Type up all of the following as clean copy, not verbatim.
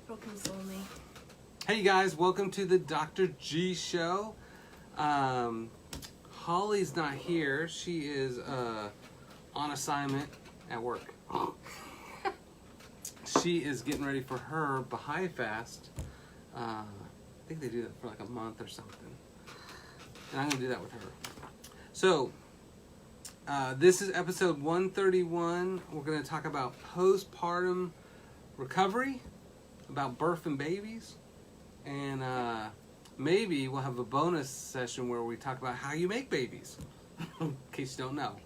It'll console me. Hey guys, welcome to the Dr. G Show. Holly's not here. She is on assignment at work. She is getting ready for her Baha'i fast. I think they do that for like a month or something. And I'm going to do that with her. So, this is episode 131. We're going to talk about postpartum recovery, about birth and babies. And maybe we'll have a bonus session where we talk about how you make babies, in case you don't know.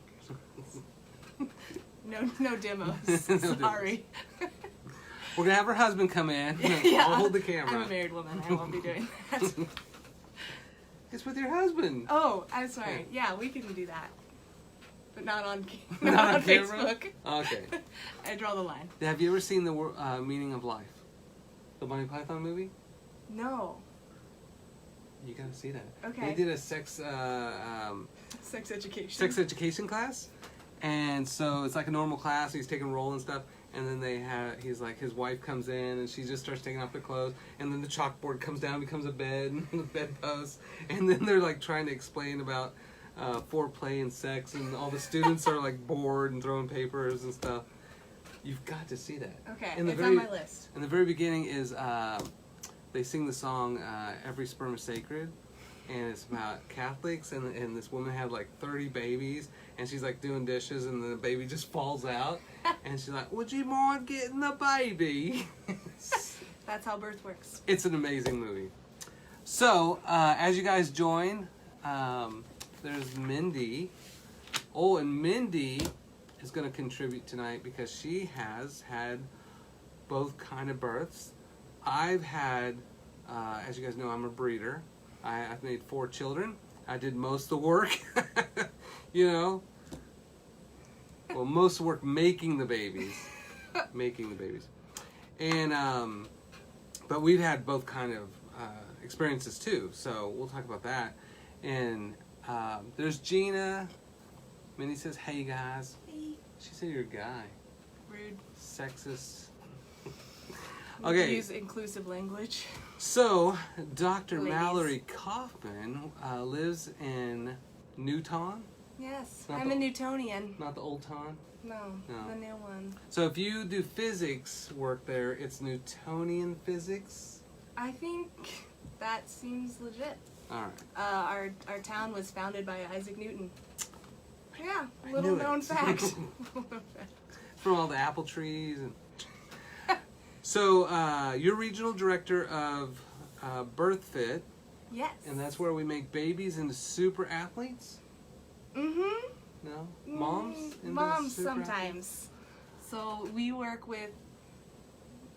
No demos. No Sorry. We're going to have her husband come in. Yeah. I'll hold the camera. I'm a married woman. I won't be doing that. It's with your husband. Oh, I'm sorry. Yeah, we can do that. But not on Not on camera? Facebook. Okay. I draw the line. Have you ever seen the Meaning of Life? The Monty Python movie? No. You gotta see that. Okay. They did a sex education class, and so it's like a normal class. He's taking roll and stuff, and then he's like, his wife comes in and she just starts taking off their clothes, and then the chalkboard comes down and becomes a bed and the bedpost, and then they're like trying to explain about foreplay and sex, and all the students are like bored and throwing papers and stuff. You've got to see that. Okay, it's on my list. In the very beginning is they sing the song Every Sperm is Sacred, and it's about Catholics, and this woman had like 30 babies, and she's like doing dishes, and the baby just falls out, and she's like, would you mind getting the baby? That's how birth works. It's an amazing movie. So, as you guys join, there's Mindy. Oh, and Mindy is going to contribute tonight because she has had both kind of births. I've had, as you guys know, I'm a breeder. I've made 4 children. I did most of the work, you know. Well, most of the work making the babies. And, but we've had both kind of experiences too, so we'll talk about that. And there's Gina. Minnie says, hey guys. Hey. She said you're a guy. Rude. Sexist. We Okay. use inclusive language. So, Dr. Ladies. Mallory Kaufman lives in Newton. Yes, Not I'm the- a Newtonian. Not the old Ton. No, No. the new one. So if you do physics work there, it's Newtonian physics. I think that seems legit. All right. Our town was founded by Isaac Newton. Yeah, I little knew it. known fact. From all the apple trees. And so you're regional director of BirthFit, Yes. and that's where we make babies into super athletes. Mm-hmm. No, moms. into Moms super athletes? sometimes. So we work with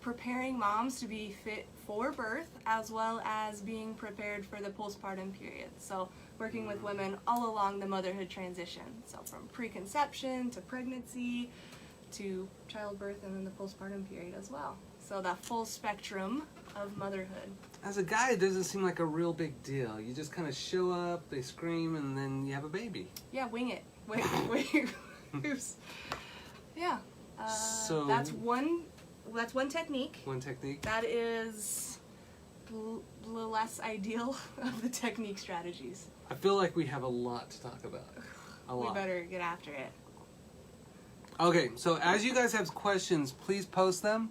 preparing moms to be fit for birth as well as being prepared for the postpartum period. So working with women all along the motherhood transition. So from preconception to pregnancy to childbirth and then the postpartum period as well. So that full spectrum of motherhood. As a guy, it doesn't seem like a real big deal. You just kind of show up, they scream, and then you have a baby. Yeah, wing it. Wait. Yeah. So- that's one technique. One technique. That is the less ideal of the technique strategies. I feel like we have a lot to talk about. A lot. We better get after it. Okay, so as you guys have questions, please post them.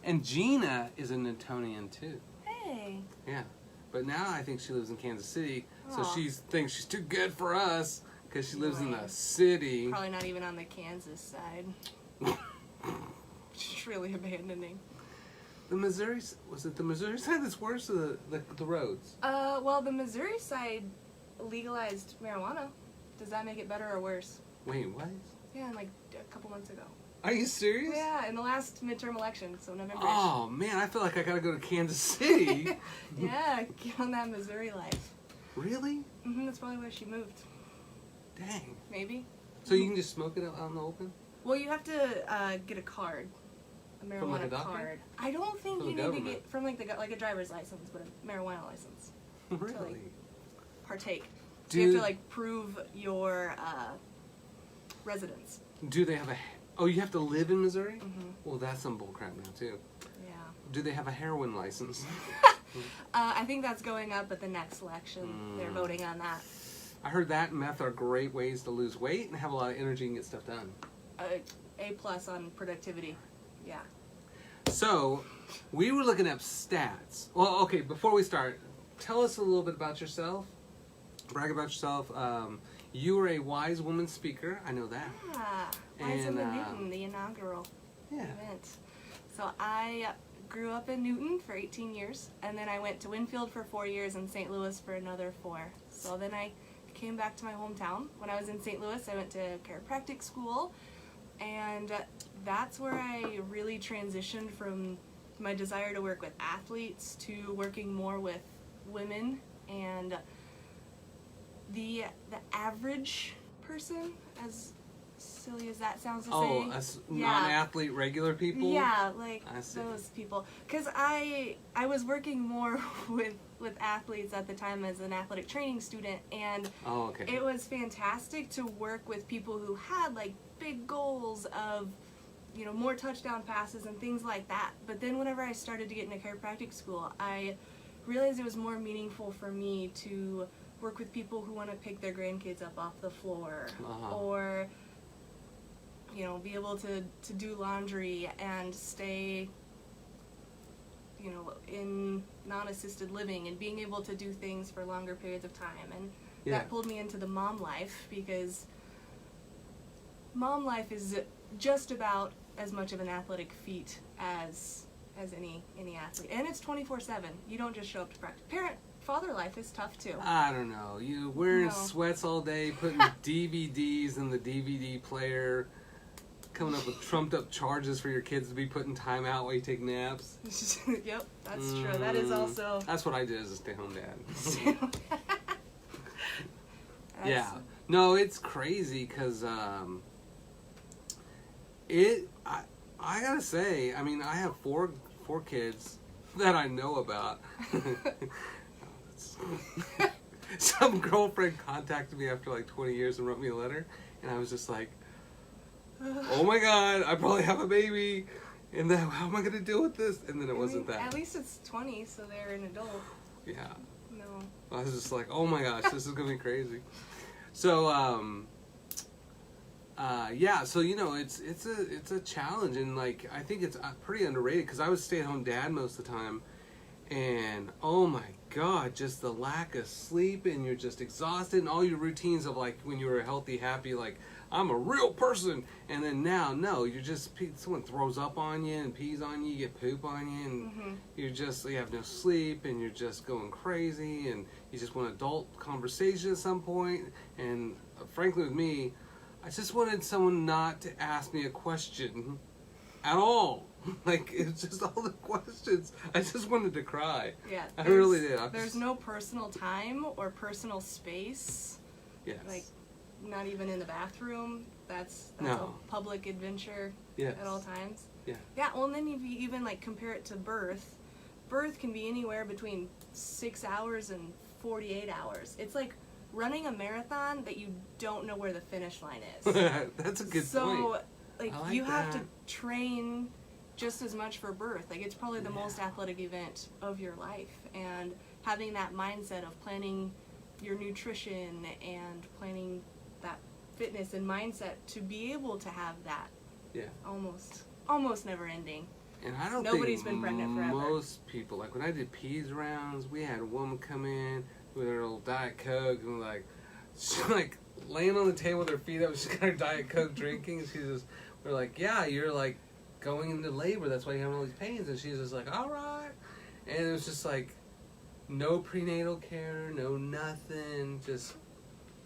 And Gina is a Newtonian too. Hey. Yeah. But now I think she lives in Kansas City, so Aw. she thinks she's too good for us because she lives in the Right. city. Probably not even on the Kansas side. She's really abandoning. The Missouri, was it the Missouri side that's worse, or the roads? Well, the Missouri side legalized marijuana. Does that make it better or worse? Wait, what? Yeah, like a couple months ago. Are you serious? Yeah, in the last midterm election, so November. Oh man, I feel like I gotta go to Kansas City. Yeah, get on that Missouri life. Really? That's probably where she moved. Dang. Maybe. So you can just smoke it out in the open? Well, you have to get a card, a marijuana like a doctor? card. I don't think From you the need to government? get from like a driver's license, but a marijuana license. Really? Partake. So Do you have to like prove your residence. Do they have a? Oh, you have to live in Missouri? Mm-hmm. Well, that's some bullcrap now too. Yeah. do they have a heroin license? I think that's going up at the next election. They're voting on that. I heard that and meth are great ways to lose weight and have a lot of energy and get stuff done. A+ on productivity. Yeah. So, we were looking up stats. Well, okay, before we start, tell us a little bit about yourself. Brag about yourself. You were a Wise Woman speaker. I know that. Yeah. Wise Woman Newton, the inaugural event. So I grew up in Newton for 18 years, and then I went to Winfield for 4 years and St. Louis for another 4. So then I came back to my hometown. When I was in St. Louis, I went to chiropractic school, and that's where I really transitioned from my desire to work with athletes to working more with women. And the average person, as silly as that sounds to say. Non-athlete regular people? Yeah, like those people. Because I was working more with athletes at the time as an athletic training student, and it was fantastic to work with people who had like big goals of, you know, more touchdown passes and things like that. But then whenever I started to get into chiropractic school, I realized it was more meaningful for me to work with people who want to pick their grandkids up off the floor, or, you know, be able to do laundry and stay, you know, in non-assisted living and being able to do things for longer periods of time. And that pulled me into the mom life, because mom life is just about as much of an athletic feat as any athlete. And it's 24/7. You don't just show up to practice. Father life is tough too. I don't know. You wearing sweats all day, putting DVDs in the DVD player, coming up with trumped up charges for your kids to be put in timeout while you take naps. Yep, that's true. That is also... That's what I did as a stay-home dad. Yeah. No, it's crazy because I gotta say, I mean, I have four kids that I know about. Some girlfriend contacted me after like 20 years and wrote me a letter, and I was just like, oh my god, I probably have a baby, and then how am I going to deal with this? And then it wasn't that. At least it's 20, so they're an adult. Yeah. No. I was just like, oh my gosh, this is going to be crazy. So, yeah, so, you know, it's a challenge, and like, I think it's pretty underrated, because I was a stay-at-home dad most of the time, and oh my god, just the lack of sleep, and you're just exhausted, and all your routines of like when you were healthy, happy, like I'm a real person, and then now, no, you're just, someone throws up on you and pees on you, you get poop on you, and you have no sleep, and you're just going crazy, and you just want adult conversation at some point. And frankly with me, I just wanted someone not to ask me a question at all. Like, it's just all the questions. I just wanted to cry. Yeah. I really did. There's no personal time or personal space. Yes. Like, not even in the bathroom. That's no. a public adventure at all times. Yeah. Yeah, well, and then if you even, like, compare it to birth, birth can be anywhere between 6 hours and 48 hours. It's like running a marathon that you don't know where the finish line is. That's a good point. So, like you that. have to train just as much for birth. Like, it's probably the most athletic event of your life, and having that mindset of planning your nutrition and planning that fitness and mindset to be able to have that almost never ending. And I don't Nobody's think been pregnant forever. Most people, like when I did Peds rounds, we had a woman come in with her little Diet Coke, and like she's like laying on the table with her feet up, she's got her Diet Coke drinking, and she's just, we're like, yeah, you're like going into labor, that's why you have all these pains. And she's just like, all right. And it was just like no prenatal care, no nothing, just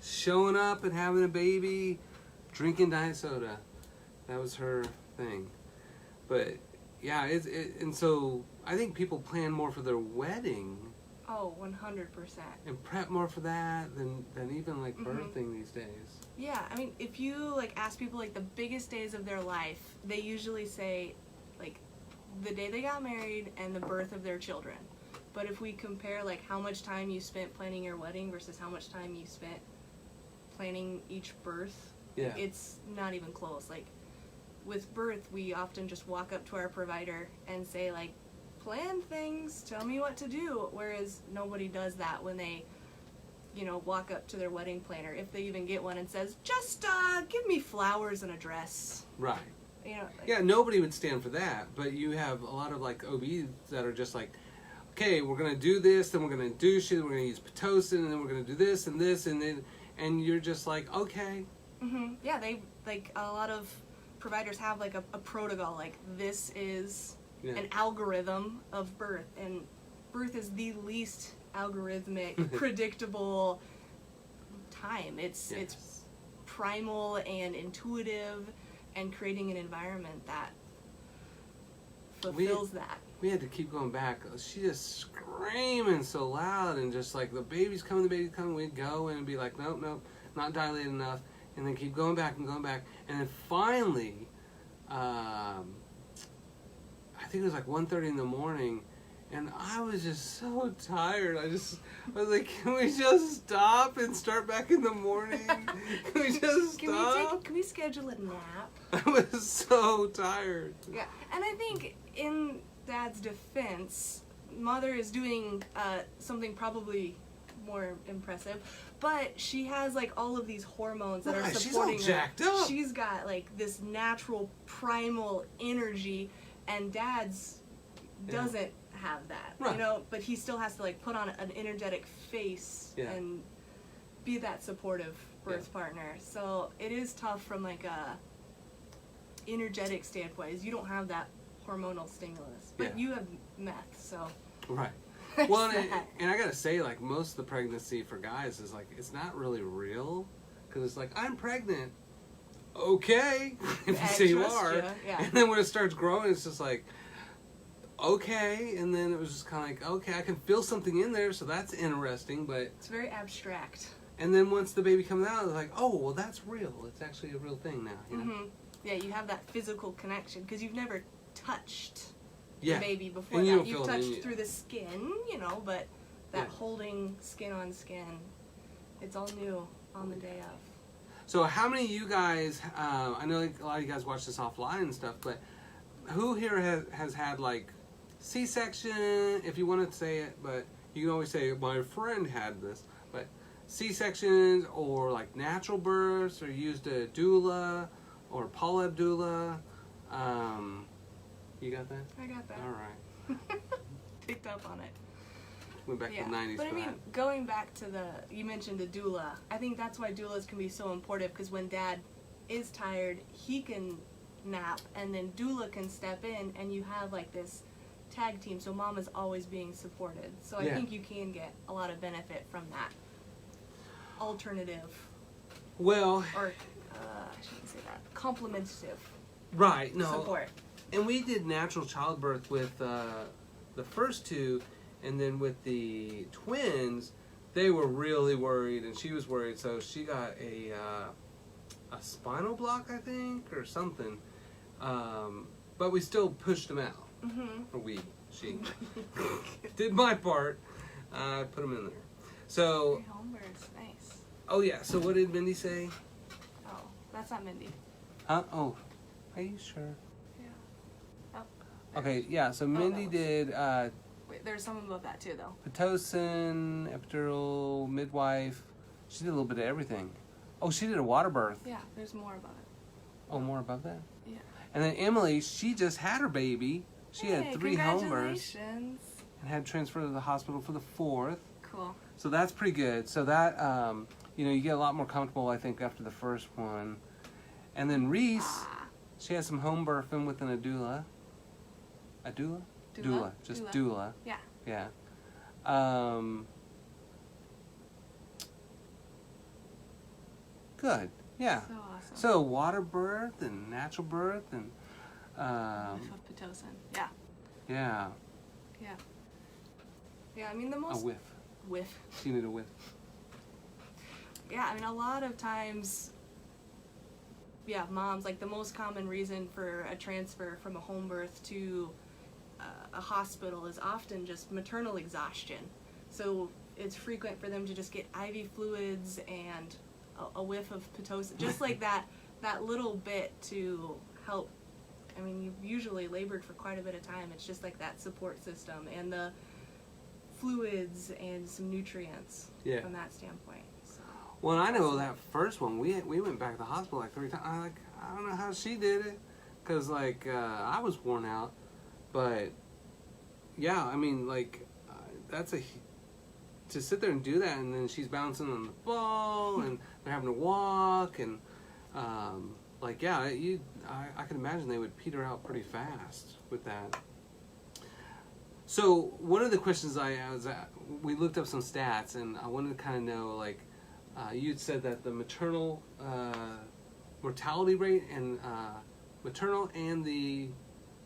showing up and having a baby, drinking diet soda. That was her thing. But yeah, and so I think people plan more for their wedding. Oh, 100%. And prep more for that than even like birthing these days. Yeah, I mean, if you like ask people like the biggest days of their life, they usually say like the day they got married and the birth of their children. But if we compare like how much time you spent planning your wedding versus how much time you spent planning each birth, it's not even close. Like with birth, we often just walk up to our provider and say like, plan things, tell me what to do. Whereas nobody does that when they, walk up to their wedding planner, if they even get one, and says, just give me flowers and a dress. Right. Like, Yeah, nobody would stand for that, but you have a lot of like OBs that are just like, okay, we're gonna do this, then we're gonna do shit, we're gonna use Pitocin, and then we're gonna do this, and then, and you're just like, okay. Mm-hmm. Yeah, they, like, a lot of providers have like a protocol, like this is an algorithm of birth, and birth is the least algorithmic, predictable time. It's primal and intuitive, and creating an environment that fulfills that. We had to keep going back. She just screaming so loud, and just like, the baby's coming, we'd go and be like, nope, not dilated enough, and then keep going back, and then finally, I think it was like 1:30 in the morning, and I was just so tired. I was like, can we just stop and start back in the morning? Can we just stop? Can we schedule a nap? I was so tired. Yeah, and I think in Dad's defense, Mother is doing something probably more impressive, but she has like all of these hormones that are supporting she's all jacked up. She's got like this natural primal energy, and Dad's doesn't have that, right. But he still has to like put on an energetic face and be that supportive birth partner. So it is tough from like a energetic standpoint. Is you don't have that hormonal stimulus, but you have meth, so right. Well, and I gotta say, like, most of the pregnancy for guys is like, it's not really real, because it's like, I'm pregnant. Okay, if you say you are, and then when it starts growing, it's just like, okay, and then it was just kind of like, okay, I can feel something in there, so that's interesting, but it's very abstract. And then once the baby comes out, it's like, oh, well, that's real. It's actually a real thing now. Mm-hmm. Yeah, you have that physical connection because you've never touched the baby before and that. You've touched through the skin, but that holding skin on skin, it's all new on the day of. So how many of you guys, I know a lot of you guys watch this offline and stuff, but who here has had like C-section, if you want to say it, but you can always say, my friend had this, but C-sections or like natural births, or used a doula or polyp doula. You got that? I got that. All right. Picked up on it. Went back to the 90s. But I mean, going back to you mentioned the doula. I think that's why doulas can be so important, because when Dad is tired, he can nap, and then doula can step in, and you have like this tag team. So Mom is always being supported. So I think you can get a lot of benefit from that alternative. Well, or I shouldn't say that. Complementative. Right. No. Support. And we did natural childbirth with the first two, and then with the twins, they were really worried, and she was worried, so she got a spinal block, I think, or something. But we still pushed them out. Mm-hmm. Or she did my part. I put them in there. So. Home births, nice. Oh yeah. So what did Mindy say? Oh, that's not Mindy. Oh, are you sure? Oh, okay, yeah, so Mindy did wait, there's some above that too, though. Pitocin, epidural, midwife. She did a little bit of everything. Oh, she did a water birth. Yeah, there's more above it. Oh, more above that? Yeah. And then Emily, she just had her baby. She had 3 home births. Congratulations. And had transferred to the hospital for the 4th. Cool. So that's pretty good. So that, you get a lot more comfortable, I think, after the first one. And then Reese, she had some home birthing with an doula. A doula? Doula. Just doula. Yeah. Yeah. Good. Yeah. So awesome. So water birth and natural birth and Whiff of Pitocin. Yeah. Yeah. Yeah. Yeah, I mean the most A whiff. Whiff. She needed a whiff. Yeah, I mean a lot of times moms, like the most common reason for a transfer from a home birth to a hospital is often just maternal exhaustion. So it's frequent for them to just get IV fluids and a whiff of Pitocin, just like that little bit to help I mean, you've usually labored for quite a bit of time. It's just like that support system and the fluids and some nutrients from that standpoint. So. Well, I know that first one, we went back to the hospital like 3 times. I don't know how she did it, because I was worn out. But yeah, I mean, that's to sit there and do that, and then she's bouncing on the ball, and they're having to walk, and I can imagine they would peter out pretty fast with that. So one of the questions we looked up some stats, and I wanted to kind of know, you'd said that the maternal mortality rate and maternal and the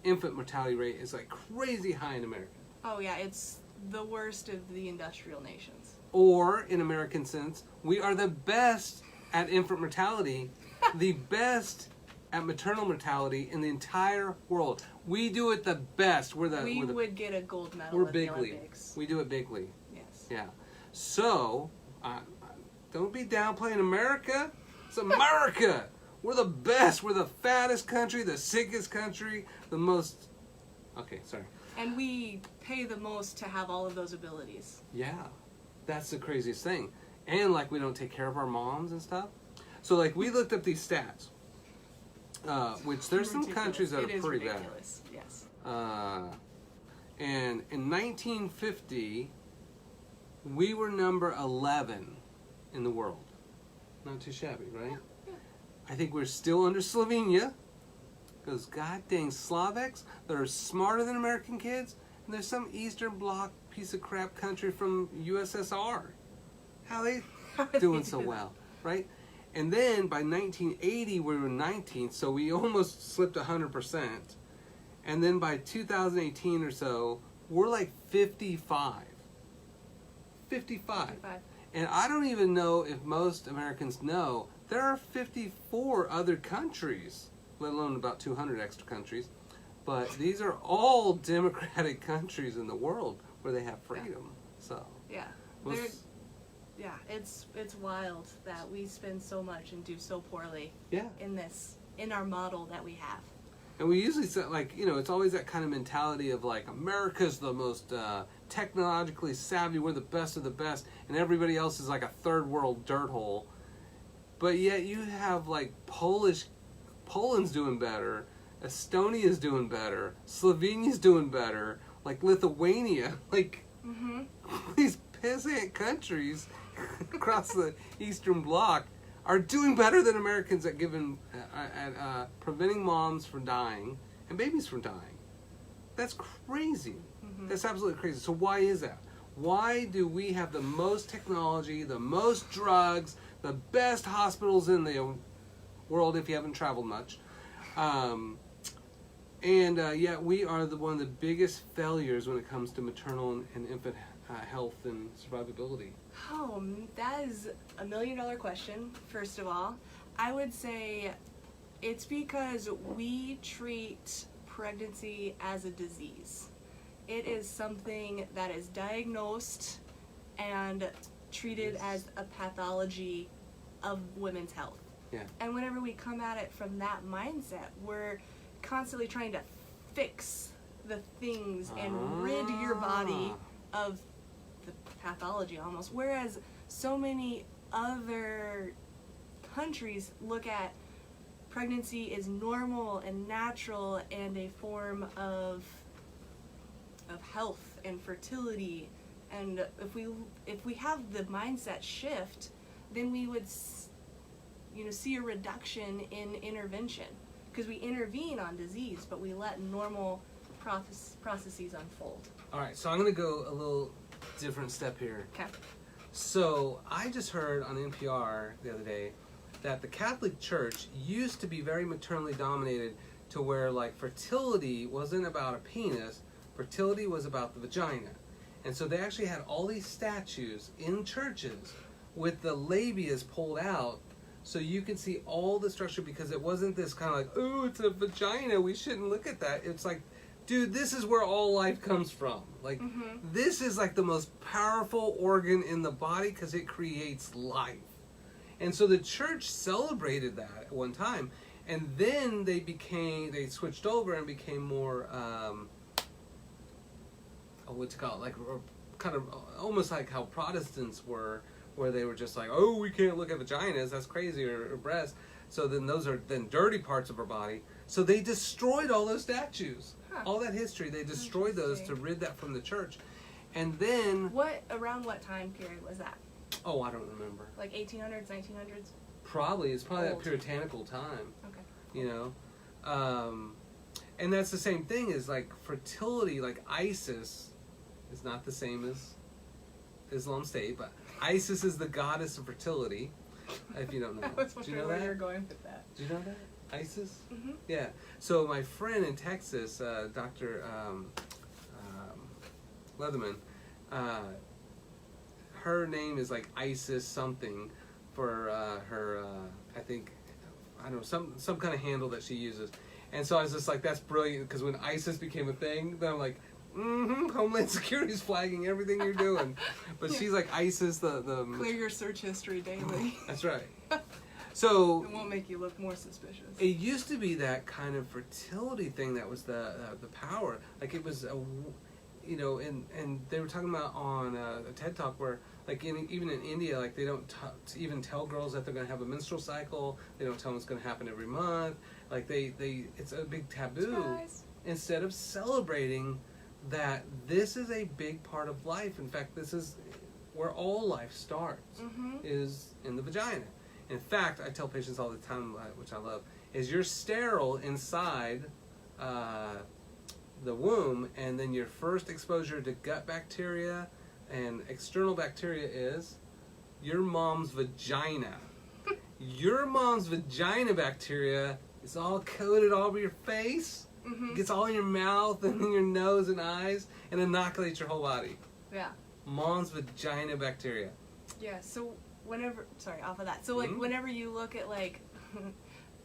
infant mortality rate is crazy high in America. Oh yeah, it's the worst of the industrial nations. Or, in American sense, we are the best at infant mortality, the best at maternal mortality in the entire world. We do it the best. We would get a gold medal we're at bigly. the Olympics. We do it bigly. Yes. Yeah. So, don't be downplaying America. It's America. We're the best. We're the fattest country, the sickest country, the most... Okay, sorry. And we pay the most to have all of those abilities. Yeah. That's the craziest thing. And, we don't take care of our moms and stuff. So, we looked up these stats. Which there's some countries that are pretty ridiculous. Bad. Yes. And in 1950, we were number 11 in the world. Not too shabby, right? Yeah. I think we're still under Slovenia. Those god dang Slovaks that are smarter than American kids. And there's some Eastern Bloc piece of crap country from USSR. How are they doing so well, right? And then by 1980, we were 19th, so we almost slipped 100%. And then by 2018 or so, we're 55. 55. And I don't even know if most Americans know, there are 54 other countries, let alone about 200 extra countries. But these are all democratic countries in the world where they have freedom. So yeah. Yeah, it's wild that we spend so much and do so poorly in our model that we have. And we usually say, it's always that kind of mentality of America's the most technologically savvy, we're the best of the best, and everybody else is a third world dirt hole. But yet you have Poland's doing better, Estonia's doing better, Slovenia's doing better, Lithuania, these peasant countries across the Eastern Bloc are doing better than Americans at preventing moms from dying and babies from dying. That's crazy. Mm-hmm. That's absolutely crazy. So why is that? Why do we have the most technology, the most drugs, the best hospitals in the world if you haven't traveled much? Yet we are one of the biggest failures when it comes to maternal and infant health and survivability. Oh, that is a $1 million question, first of all. I would say it's because we treat pregnancy as a disease. It is something that is diagnosed and treated as a pathology of women's health. Yeah. And whenever we come at it from that mindset, we're constantly trying to fix the things and rid your body of the pathology almost. Whereas so many other countries look at pregnancy is normal and natural and a form of health and fertility. And if we have the mindset shift, then we would see a reduction in intervention, because we intervene on disease, but we let normal processes unfold. All right, so I'm going to go a little different step here. Okay. So I just heard on NPR the other day that the Catholic Church used to be very maternally dominated, to where fertility wasn't about a penis, fertility was about the vagina. And so they actually had all these statues in churches with the labias pulled out, so you could see all the structure, because it wasn't this kind of oh, it's a vagina, we shouldn't look at that. It's dude, this is where all life comes from. This is the most powerful organ in the body, because it creates life. And so the church celebrated that at one time. And then they switched over and became more, what's it called, like kind of almost like how Protestants were, where they were just like, oh, we can't look at vaginas, that's crazy, or breasts. So then those are then dirty parts of our body. So they destroyed all those statues, all that history. They destroyed those to rid that from the church. And then around what time period was that? Oh, I don't remember. Like 1800s, 1900s? Probably. It's probably Old. that puritanical time. Okay. You know? And that's the same thing as like fertility, like Isis is not the same as Islam State, but Isis is the goddess of fertility. If you don't know. I was Do you wondering know where that? you're going with that. Do you know that? Isis? Mm-hmm. Yeah. So my friend in Texas, Dr. Leatherman, her name is like Isis something for her, I think, I don't know, some kind of handle that she uses. And so I was just like, that's brilliant, because when ISIS became a thing, then I'm like, Homeland Security's flagging everything you're doing. But she's like ISIS, the Clear your search history daily. That's right. So it won't make you look more suspicious. it used to be that kind of fertility thing that was the power. Like it was and they were talking about on a TED Talk where like even in India, like they don't even tell girls that they're going to have a menstrual cycle. They don't tell them it's going to happen every month. Like it's a big taboo. Surprise. Instead of celebrating that this is a big part of life. In fact, this is where all life starts, is in the vagina. In fact, I tell patients all the time, which I love, is you're sterile inside the womb, and then your first exposure to gut bacteria and external bacteria is your mom's vagina. Your mom's vagina bacteria is all coated all over your face, gets all in your mouth and in your nose and eyes, and inoculates your whole body. Yeah. Mom's vagina bacteria. Yeah, so off of that. So like whenever you look at like,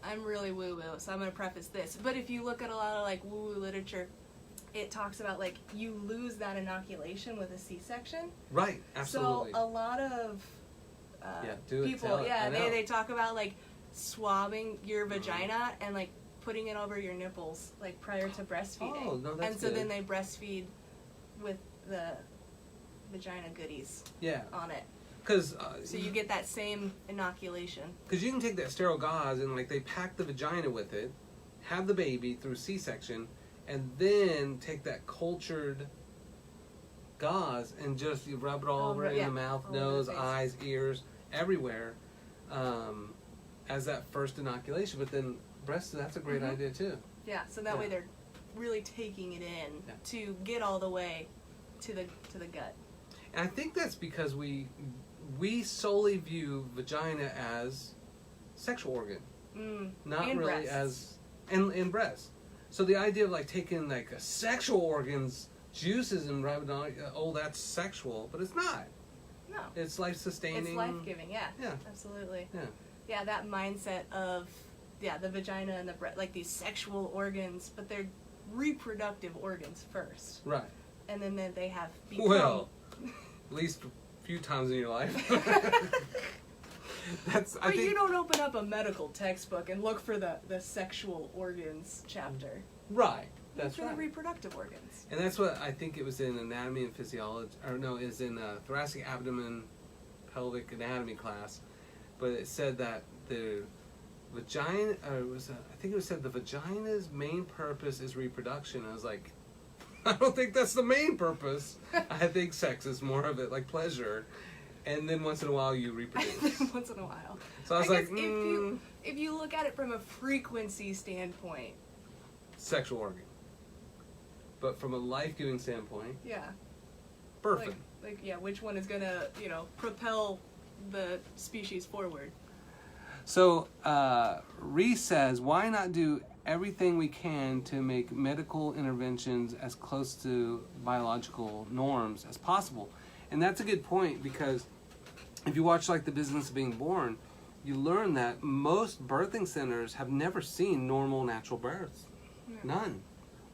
I'm really woo-woo, so I'm going to preface this. But if you look at a lot of like woo-woo literature, it talks about like you lose that inoculation with a C-section. Right, absolutely. So a lot of people, they talk about like swabbing your vagina and like putting it over your nipples like prior to breastfeeding. Oh, no, that's and so good. then they breastfeed with the vagina goodies on it. So you get that same inoculation. Because you can take that sterile gauze and like they pack the vagina with it, have the baby through C-section, and then take that cultured gauze and just you rub it all over in the mouth, nose, eyes, ears, everywhere, as that first inoculation. But then breast, that's a great idea too. Yeah, so that way they're really taking it in to get all the way to the gut. And I think that's because we solely view vagina as sexual organ, not and really breasts. and breasts. So the idea of like taking like a sexual organs, juices, and rubbing on, that's sexual, but it's not. No. It's life sustaining. It's life giving. Yeah. Yeah. Absolutely. Yeah. Yeah, that mindset of the vagina and the breast, like these sexual organs, but they're reproductive organs first. Right. And then they have become. Well, at least a few times in your life. But you don't open up a medical textbook and look for the sexual organs chapter. Right. That's for right. the reproductive organs. And that's what I think it was in anatomy and physiology, or no, is in thoracic abdomen pelvic anatomy class. But it said that the vagina, I think it said the vagina's main purpose is reproduction. I was like, I don't think that's the main purpose. I think sex is more of it, like pleasure. And then once in a while you reproduce. Once in a while. So I was like, if you look at it from a frequency standpoint. Sexual organ. But from a life-giving standpoint. Yeah. Perfect. Which one is going to, propel the species forward? So, Reese says, why not do everything we can to make medical interventions as close to biological norms as possible? And that's a good point, because if you watch like The Business of Being Born, you learn that most birthing centers have never seen normal natural births. Yeah. None.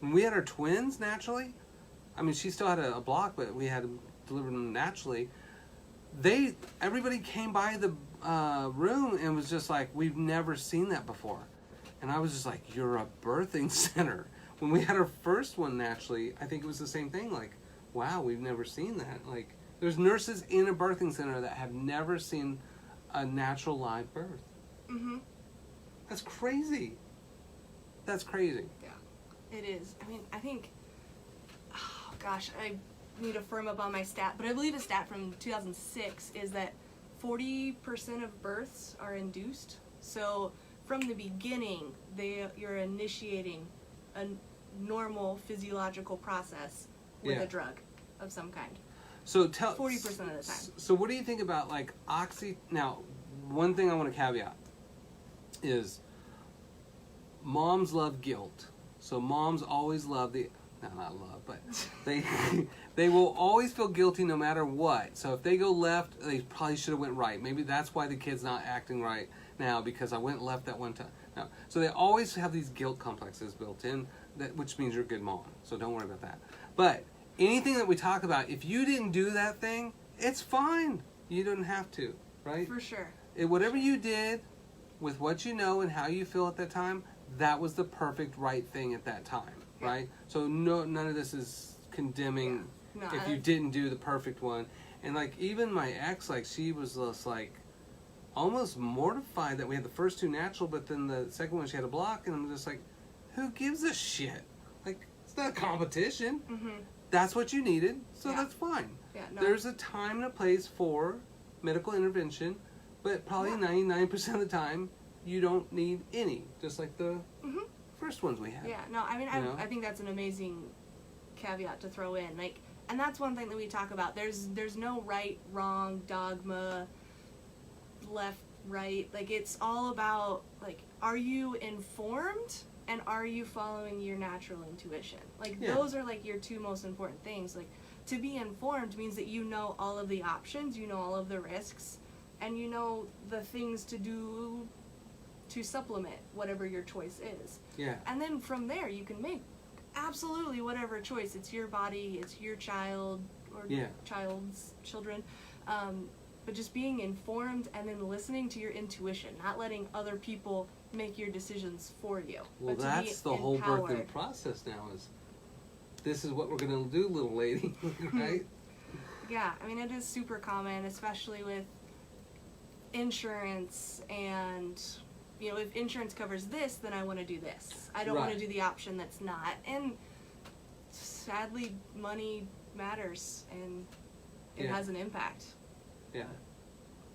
When we had our twins naturally, I mean, she still had a block, but we had to deliver them naturally. Everybody came by the room and was just like, we've never seen that before. And I was just like, you're a birthing center. When we had our first one naturally, I think it was the same thing. Like, wow, we've never seen that. Like, there's nurses in a birthing center that have never seen a natural live birth. Mm-hmm. That's crazy. That's crazy. Yeah, it is. I mean, I think, oh gosh, I need to firm up on my stat, but I believe a stat from 2006 is that 40% of births are induced. So from the beginning, you're initiating a normal physiological process with a drug of some kind. So tell 40% of the time. So what do you think about like Now, one thing I want to caveat is moms love guilt. So moms always love not love, but they will always feel guilty no matter what. So if they go left, they probably should have went right. Maybe that's why the kid's not acting right now, because I went left that one time. No. So they always have these guilt complexes built in, which means you're a good mom. So don't worry about that. But anything that we talk about, if you didn't do that thing, it's fine. You don't have to, right? For sure. Whatever you did with what you know and how you feel at that time, that was the perfect right thing at that time, right? So none of this is condemning if you didn't do the perfect one. And like even my ex, like she was just like almost mortified that we had the first two natural, but then the second one she had a block, and I'm just like, who gives a shit? Like, it's not a competition. Mm-hmm. That's what you needed, so that's fine. Yeah, no. There's a time and a place for medical intervention, but probably 99% of the time, you don't need any, just like the first ones we had. Yeah, no, I mean, I think that's an amazing caveat to throw in. Like, and that's one thing that we talk about. There's no right, wrong, dogma, left, right. Like, it's all about, like, are you informed and are you following your natural intuition? Like, those are, like, your two most important things. Like, to be informed means that you know all of the options, you know all of the risks, and you know the things to do to supplement whatever your choice is. Yeah. And then from there, you can make absolutely whatever choice. It's your body, it's your child, or children. But just being informed and then listening to your intuition, not letting other people make your decisions for you. Well, but that's the whole birthing process now is, this is what we're going to do, little lady, right? Yeah, I mean, it is super common, especially with insurance and, you know, if insurance covers this, then I want to do this. I don't want to do the option that's not. And sadly, money matters, and it has an impact. Yeah.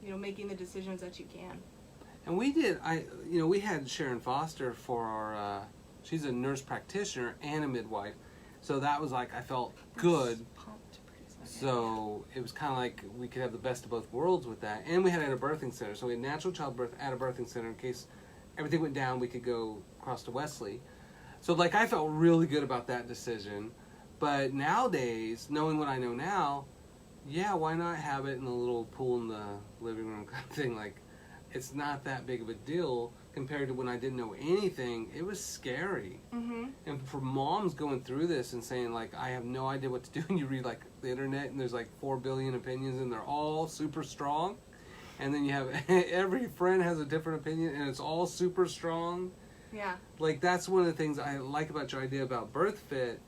You know, making the decisions that you can. And we had Sharon Foster for our, she's a nurse practitioner and a midwife. So that was like, I felt good. So it was kind of like we could have the best of both worlds with that. And we had it at a birthing center. So we had natural childbirth at a birthing center in case everything went down, we could go across to Wesley. So like I felt really good about that decision. But nowadays, knowing what I know now, why not have it in a little pool in the living room kind of thing? Like, it's not that big of a deal compared to when I didn't know anything. It was scary. Mm-hmm. And for moms going through this and saying, like, I have no idea what to do, and you read, like, the internet, and there's, like, 4 billion opinions, and they're all super strong. And then you have every friend has a different opinion, and it's all super strong. Yeah. Like, that's one of the things I like about your idea about BirthFit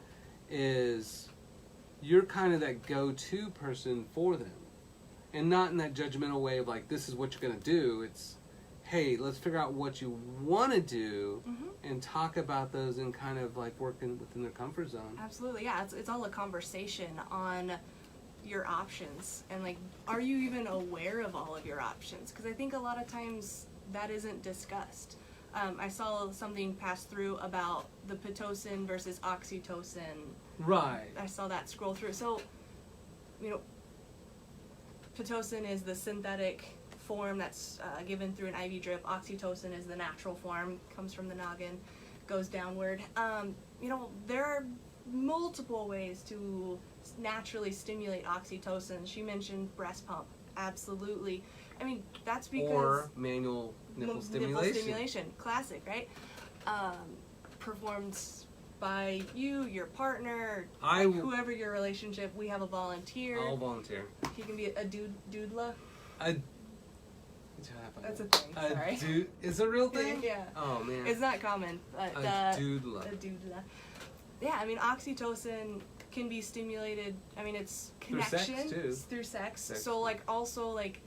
is you're kind of that go-to person for them. And not in that judgmental way of like, this is what you're going to do. It's, hey, let's figure out what you want to do and talk about those and kind of like working within their comfort zone. Absolutely, yeah. It's all a conversation on your options. And like, are you even aware of all of your options? Because I think a lot of times that isn't discussed. I saw something pass through about the Pitocin versus oxytocin. Right. I saw that scroll through. So, you know, Pitocin is the synthetic form that's given through an IV drip. Oxytocin is the natural form, comes from the noggin, goes downward. You know, there are multiple ways to naturally stimulate oxytocin. She mentioned breast pump. Absolutely. I mean, that's because... Or manual nipple stimulation. Nipple stimulation. Classic, right? Performed by you, your partner, whoever your relationship. We have a volunteer. I'll volunteer. He can be a doodler. That's a thing. Sorry. Is it a real thing? Yeah. Oh man. It's not common. A doodla. A doodla. Yeah, I mean, oxytocin can be stimulated. I mean, it's connection through sex. So like also like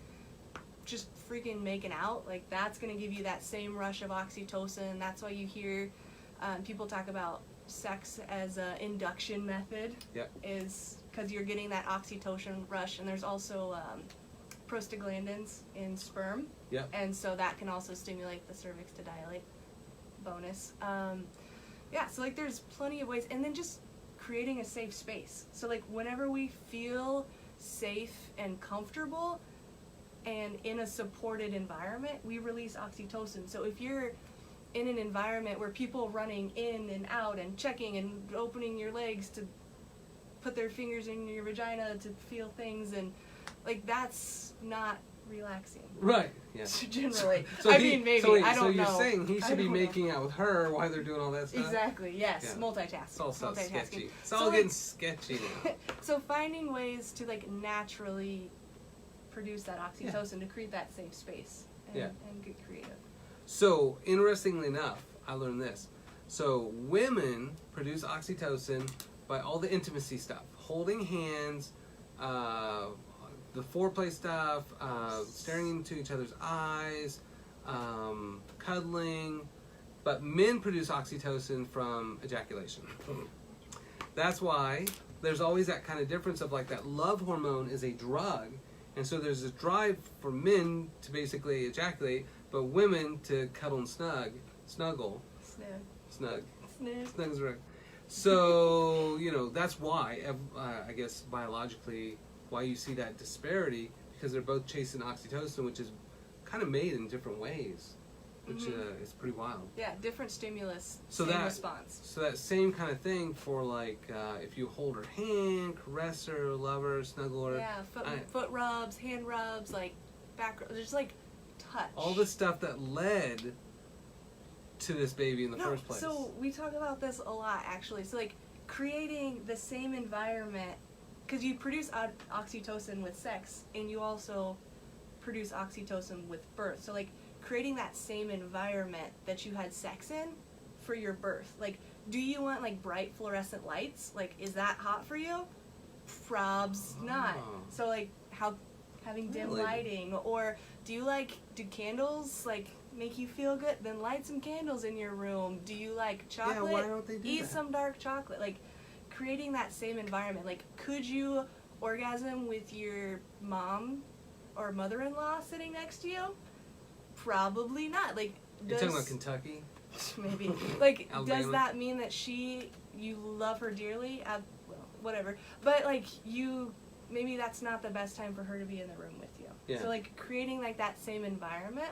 just freaking making out, like that's gonna give you that same rush of oxytocin. That's why you hear people talk about sex as an induction method. Yep. Is because you're getting that oxytocin rush, and there's also prostaglandins in sperm. Yep. And so that can also stimulate the cervix to dilate. Bonus. Yeah, so like there's plenty of ways, and then just creating a safe space. So like whenever we feel safe and comfortable and in a supported environment, we release oxytocin. So if you're in an environment where people are running in and out and checking and opening your legs to put their fingers in your vagina to feel things, and like that's not relaxing. Right. Yeah. Generally. So I mean, maybe. I don't know. So you're saying he should be making out with her while they're doing all that stuff? Exactly. Yes. Yeah. Multitasking. It's all so Multitasking. sketchy. It's So, all like, getting sketchy now. So finding ways to like naturally produce that oxytocin to create that safe space and get creative. So interestingly enough, I learned this. So women produce oxytocin by all the intimacy stuff, holding hands, the foreplay stuff, staring into each other's eyes, cuddling, but men produce oxytocin from ejaculation. That's why there's always that kind of difference of like that love hormone is a drug, and so there's a drive for men to basically ejaculate, but women to cuddle and snuggle. Snug. Snug's right. So, you know, that's why, I guess, biologically, why you see that disparity, because they're both chasing oxytocin, which is kind of made in different ways, which is pretty wild. Yeah, different stimulus, so same that, response. So that same kind of thing for, like, if you hold her hand, caress her, love her, snuggle her. Yeah, foot rubs, hand rubs, like, back, just, like, touch. All the stuff that led to this baby in the first place. So we talk about this a lot, actually. So, like, creating the same environment, because you produce oxytocin with sex, and you also produce oxytocin with birth. So, like, creating that same environment that you had sex in for your birth. Like, do you want, like, bright fluorescent lights? Like, is that hot for you? Probs not. So, like, having dim lighting, or do candles, like, make you feel good? Then light some candles in your room. Do you like chocolate? Yeah, why don't they do Eat that? some dark chocolate. Like, creating that same environment. Like, could you orgasm with your mom or mother-in-law sitting next to you? Probably not. Like, You're talking about Kentucky? Maybe. Like, Alabama? does that mean that you love her dearly? Well, whatever. But, like, maybe that's not the best time for her to be in the room with you. Yeah. So, like, creating, like, that same environment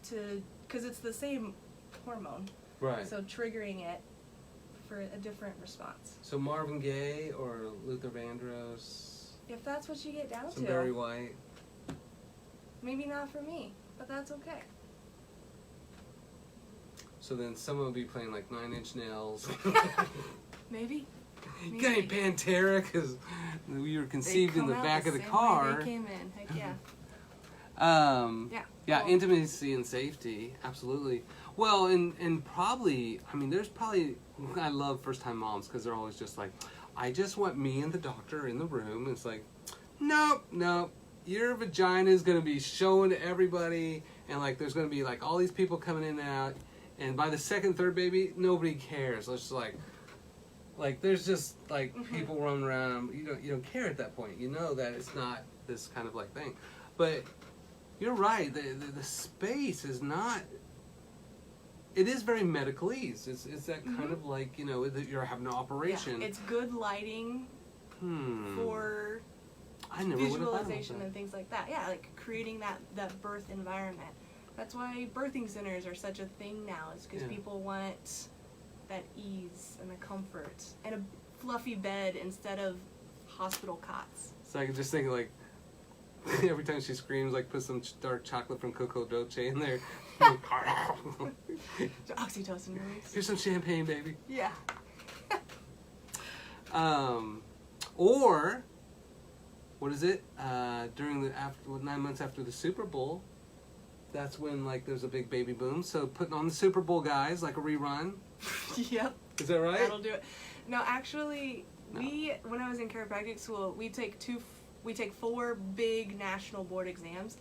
because it's the same hormone. Right. So triggering it for a different response. So Marvin Gaye or Luther Vandross? If that's what you get down Some to. Barry White? Maybe not for me, but that's okay. So then someone will be playing like 9 Inch Nails. Maybe. You got any Pantera? Because we were conceived in the back of the same way car. they came in. Heck yeah. Yeah, Well, intimacy and safety, absolutely. Well, and probably, I mean, there's probably, I love first-time moms because they're always just like, I just want me and the doctor in the room. It's like, nope, your vagina is going to be showing to everybody, and like there's going to be like all these people coming in and out, and by the second, third baby, nobody cares. It's just like there's just like people running around. You don't care at that point. You know that it's not this kind of like thing, but you're right. The space is not. It is very medicalese. It's that kind of like, you know, that you're having an operation. Yeah, it's good lighting for I never visualization and things like that. Yeah, like creating that birth environment. That's why birthing centers are such a thing now. Is because people want that ease and the comfort and a fluffy bed instead of hospital cots. So I can just think like every time she screams, like put some dark chocolate from Coco Dolce in there. Oxytocin release. Here's some champagne, baby. Yeah. Or what is it? During 9 months after the Super Bowl, that's when like there's a big baby boom. So putting on the Super Bowl guys, like a rerun. Yep. Is that right? That'll do it. No, actually, when I was in chiropractic school, we take 4 big national board exams,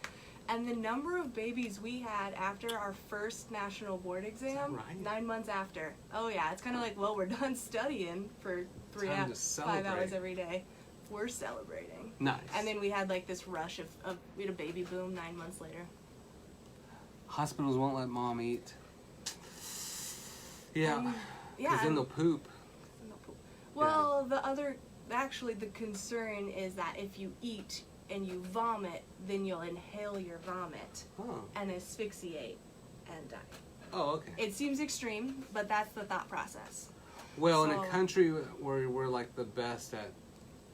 and the number of babies we had after our first national board exam, right? 9 months after. Oh yeah, it's kind of like, well, we're done studying for 5 hours every day. We're celebrating. Nice. And then we had like this rush of we had a baby boom 9 months later. Hospitals won't let mom eat. Yeah. Yeah. Because then they'll poop. Well, the concern is that if you eat and you vomit, then you'll inhale your vomit and asphyxiate and die. Oh, okay. It seems extreme, but that's the thought process. Well, in a country where we're like the best at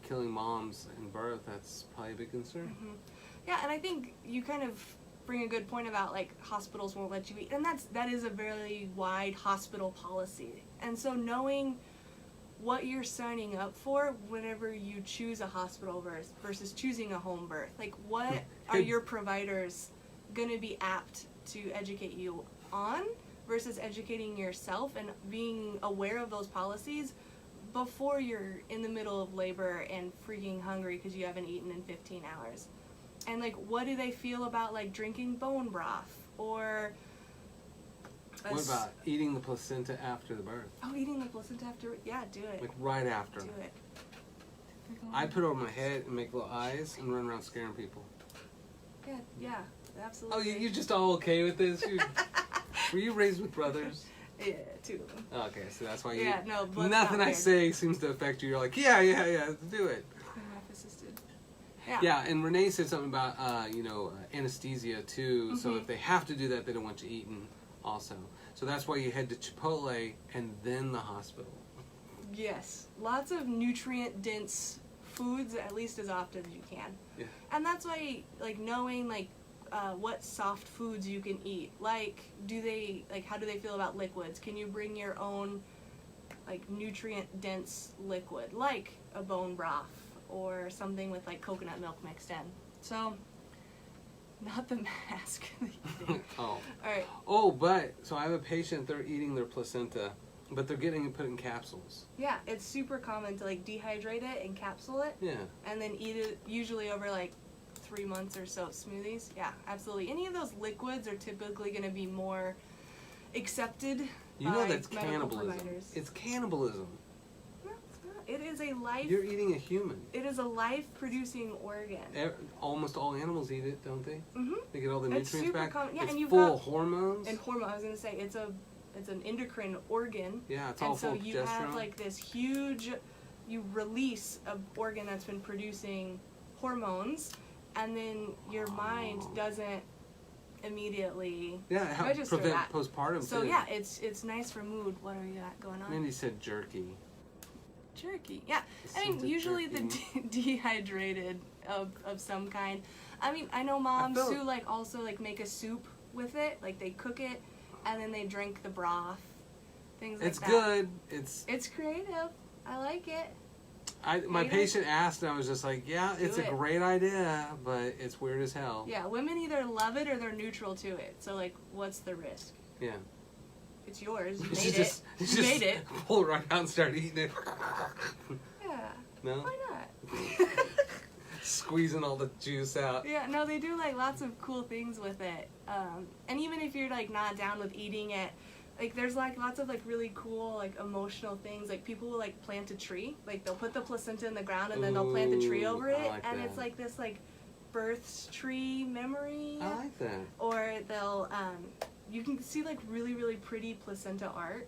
killing moms in birth, that's probably a big concern. Mm-hmm. Yeah, and I think you kind of bring a good point about like hospitals won't let you eat, and that is a very wide hospital policy. And so knowing what you're signing up for whenever you choose a hospital versus choosing a home birth, like what are your providers going to be apt to educate you on versus educating yourself and being aware of those policies before you're in the middle of labor and freaking hungry because you haven't eaten in 15 hours. And like, what do they feel about like drinking bone broth or what about eating the placenta after the birth? Oh, eating the placenta after? Yeah, do it. Like right after. Do it. I put it over my head and make little eyes and run around scaring people. Yeah, absolutely. Oh, you're just all okay with this? Were you raised with brothers? Yeah, 2 of them. Okay, so that's why nothing I say seems to affect you. You're like, yeah, do it. Assisted. Yeah, and Renee said something about, anesthesia too. Mm-hmm. So if they have to do that, they don't want you eating also. So that's why you head to Chipotle and then the hospital. Yes, lots of nutrient-dense foods, at least as often as you can. Yeah. And that's why, like, knowing, like, what soft foods you can eat. Like, how do they feel about liquids? Can you bring your own, like, nutrient-dense liquid, like a bone broth or something with, like, coconut milk mixed in? So, not the mask. Oh. All right. Oh, but, so I have a patient, they're eating their placenta, but they're getting it put in capsules. Yeah, it's super common to, like, dehydrate it and capsule it. Yeah. And then eat it usually over, like, 3 months or so. Smoothies. Yeah, absolutely. Any of those liquids are typically going to be more accepted by that's cannibalism. Providers. It's cannibalism. No, it's not. It is a life... You're eating a human. It is a life-producing organ. Almost all animals eat it, don't they? Mm-hmm. They get all the nutrients back. Yeah, it's and full of hormones. And hormones. I was going to say, it's an endocrine organ. Yeah, it's all full of progesterone. And so you have like this huge... You release an organ that's been producing hormones, and then your mind doesn't immediately register prevent that. postpartum So too. yeah, it's nice for mood. What are you got going on? Mindy said jerky. Jerky, yeah. I mean, usually the dehydrated of some kind. I mean, I know moms who like also like make a soup with it. Like they cook it and then they drink the broth. Things like that. It's good. It's creative. I like it. My patient asked, and I was just like, yeah, it's a great idea, but it's weird as hell. Yeah, women either love it or they're neutral to it. So, like, what's the risk? Yeah. It's yours. You made it. Pull it right out and start eating it. Yeah. No? Why not? Squeezing all the juice out. Yeah, no, they do, like, lots of cool things with it. And even if you're, like, not down with eating it, like, there's, like, lots of, like, really cool, like, emotional things. Like, people will, like, plant a tree. Like, they'll put the placenta in the ground and then they'll plant the tree over it. Like and that. It's, like, this, like, birth tree memory. I like that. Or they'll, you can see, like, really, really pretty placenta art.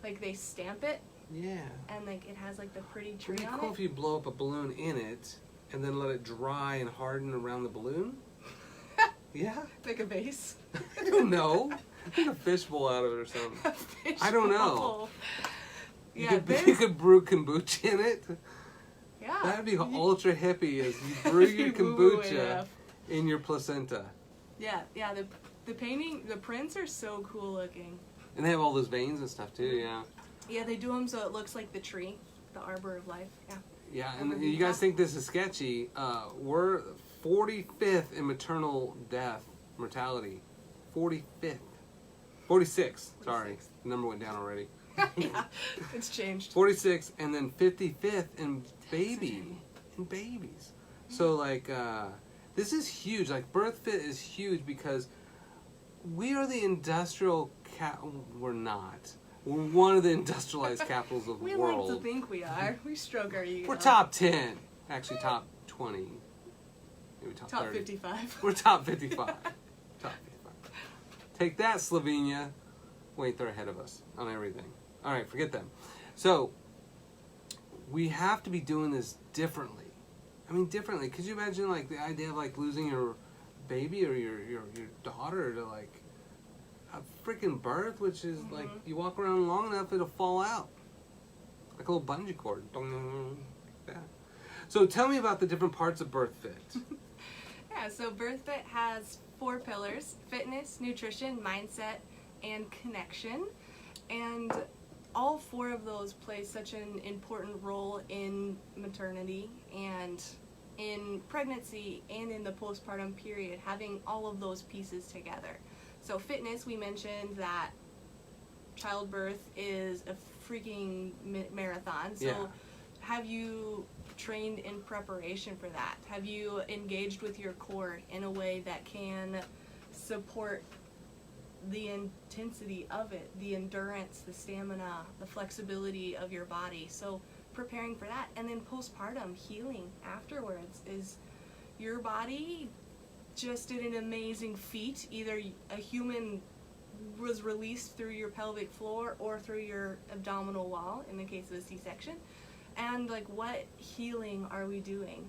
Like, they stamp it. Yeah. And, like, it has, like, the pretty tree Wouldn't it on be cool it. if you blow up a balloon in it and then let it dry and harden around the balloon? Yeah? Like a vase? I don't know. Make a fishbowl out of it or something. I don't know. Yeah, you could brew kombucha in it. Yeah. That'd be ultra hippie as you brew your kombucha in your placenta. Yeah, the painting, the prints are so cool looking. And they have all those veins and stuff too, yeah. Yeah, they do them so it looks like the tree, the arbor of life, yeah. Yeah, and you guys think this is sketchy. We're 45th in maternal death, mortality 45th. 46. Sorry. 46th. The number went down already. Yeah, it's changed. 46 and then 55th in babies. So like this is huge. Like BirthFit is huge because we are the industrial we're not. We're one of the industrialized capitals of the We world. like to think we are. We stroke our ego. We're top 10. Actually top 20. Maybe top 30. 55. We're top 55. Top 55. Take that, Slovenia. Wait, they're ahead of us on everything. All right, forget them. So, we have to be doing this differently. I mean, differently. Could you imagine, like, the idea of, like, losing your baby or your daughter to, like, a freaking birth, which is, like, you walk around long enough, it'll fall out. Like a little bungee cord. Like that. So, tell me about the different parts of BirthFit. Yeah, so BirthFit has 4 pillars: fitness, nutrition, mindset, and connection. And all 4 of those play such an important role in maternity and in pregnancy and in the postpartum period, having all of those pieces together. So fitness, we mentioned that childbirth is a freaking marathon. So Yeah. have you trained in preparation for that? Have you engaged with your core in a way that can support the intensity of it, the endurance, the stamina, the flexibility of your body? So preparing for that, and then postpartum healing afterwards is your body just did an amazing feat. Either a human was released through your pelvic floor or through your abdominal wall in the case of a C-section. And like, what healing are we doing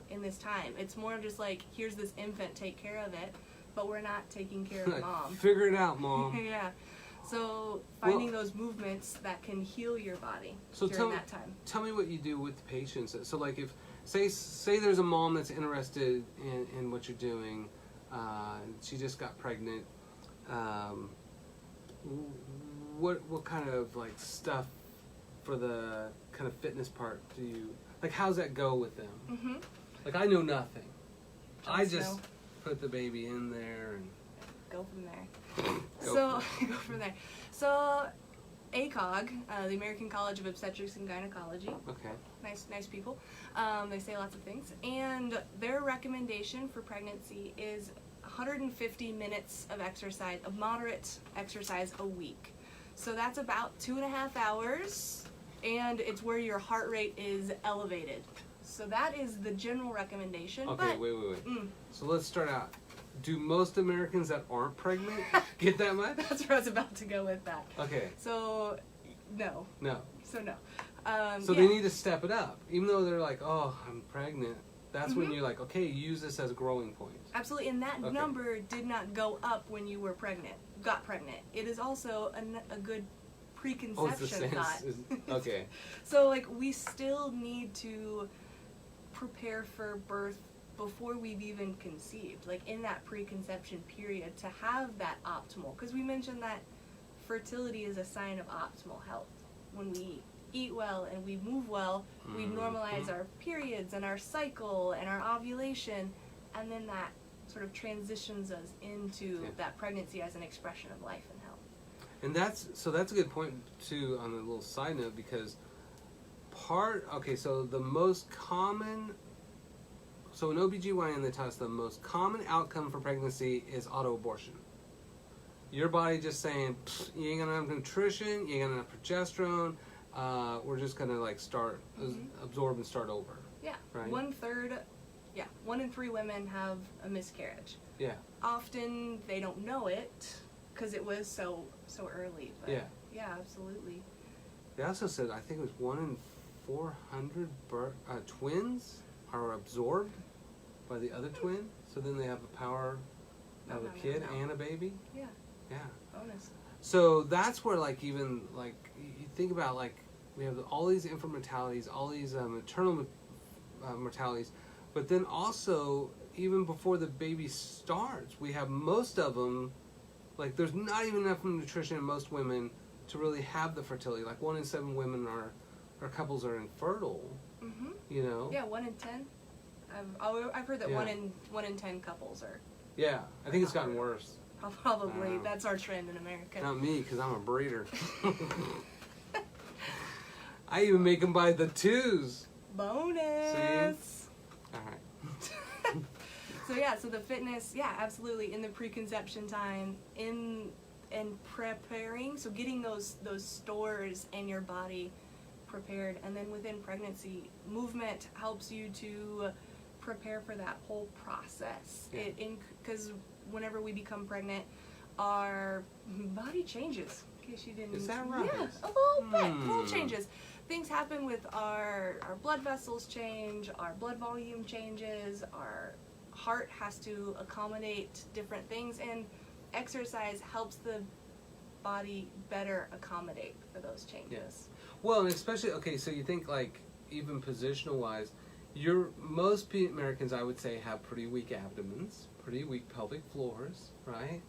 in this time? It's more just like, here's this infant, take care of it, but we're not taking care of mom. Figure it out, Mom. Yeah. So finding those movements that can heal your body during that time. Tell me what you do with the patients. So like if, say there's a mom that's interested in what you're doing, she just got pregnant, what kind of like stuff for the kind of fitness part do you, like how's that go with them? Mm-hmm. Like I know nothing. I just know. put the baby in there and Go from there. Go from there. So, ACOG, the American College of Obstetrics and Gynecology. Okay. Nice people. They say lots of things. And their recommendation for pregnancy is 150 minutes of exercise, of moderate exercise a week. So that's about 2.5 hours, and it's where your heart rate is elevated. So that is the general recommendation. Okay, but, wait. So let's start out. Do most Americans that aren't pregnant get that much? That's where I was about to go with that. Okay. So, no. No. So, no. So they need to step it up. Even though they're like, oh, I'm pregnant. That's when you're like, okay, use this as a growing point. Absolutely. And that number did not go up when you were got pregnant. It is also a good preconception thought. Okay. So, like, we still need to prepare for birth before we've even conceived, like in that preconception period, to have that optimal, because we mentioned that fertility is a sign of optimal health. When we eat well and we move well, we normalize our periods and our cycle and our ovulation, and then that sort of transitions us into that pregnancy as an expression of life and health. And that's a good point too, on a little side note, because so the most common, so in OBGYN they tell us the most common outcome for pregnancy is auto-abortion. Your body just saying, you ain't gonna have nutrition, you ain't gonna have progesterone, we're just gonna like start, absorb and start over. Yeah, right? 1 in 3 women have a miscarriage. Yeah. Often they don't know it because it was so early. But yeah, absolutely. They also said, I think it was 1 in 400 twins are absorbed by the other twin, so then they have the power of a kid and a baby. Yeah. Yeah. Bonus. So that's where, like, even like you think about, like, we have all these infant mortalities, all these maternal mortalities, but then also even before the baby starts, we have most of them, like, there's not even enough nutrition in most women to really have the fertility. Like 1 in 7 women or couples are infertile. Mm-hmm. You know. Yeah, 1 in 10. I've heard that 1 in 10 couples are. Yeah, I think it's gotten worse. Probably. That's our trend in America. Not me, because I'm a breeder. I even make them by the 2s. Bonus. All right. So the fitness, absolutely, in the preconception time, in preparing, so getting those stores in your body prepared, and then within pregnancy, movement helps you to prepare for that whole process. Because whenever we become pregnant, our body changes. In case you didn't. Is that right? Yeah, a little bit. Little changes. Things happen with our blood vessels change, our blood volume changes, our heart has to accommodate different things, and exercise helps the body better accommodate for those changes. Yes. Well, and especially, okay, so you think like even positional wise, most Americans, I would say, have pretty weak abdomens, pretty weak pelvic floors, right?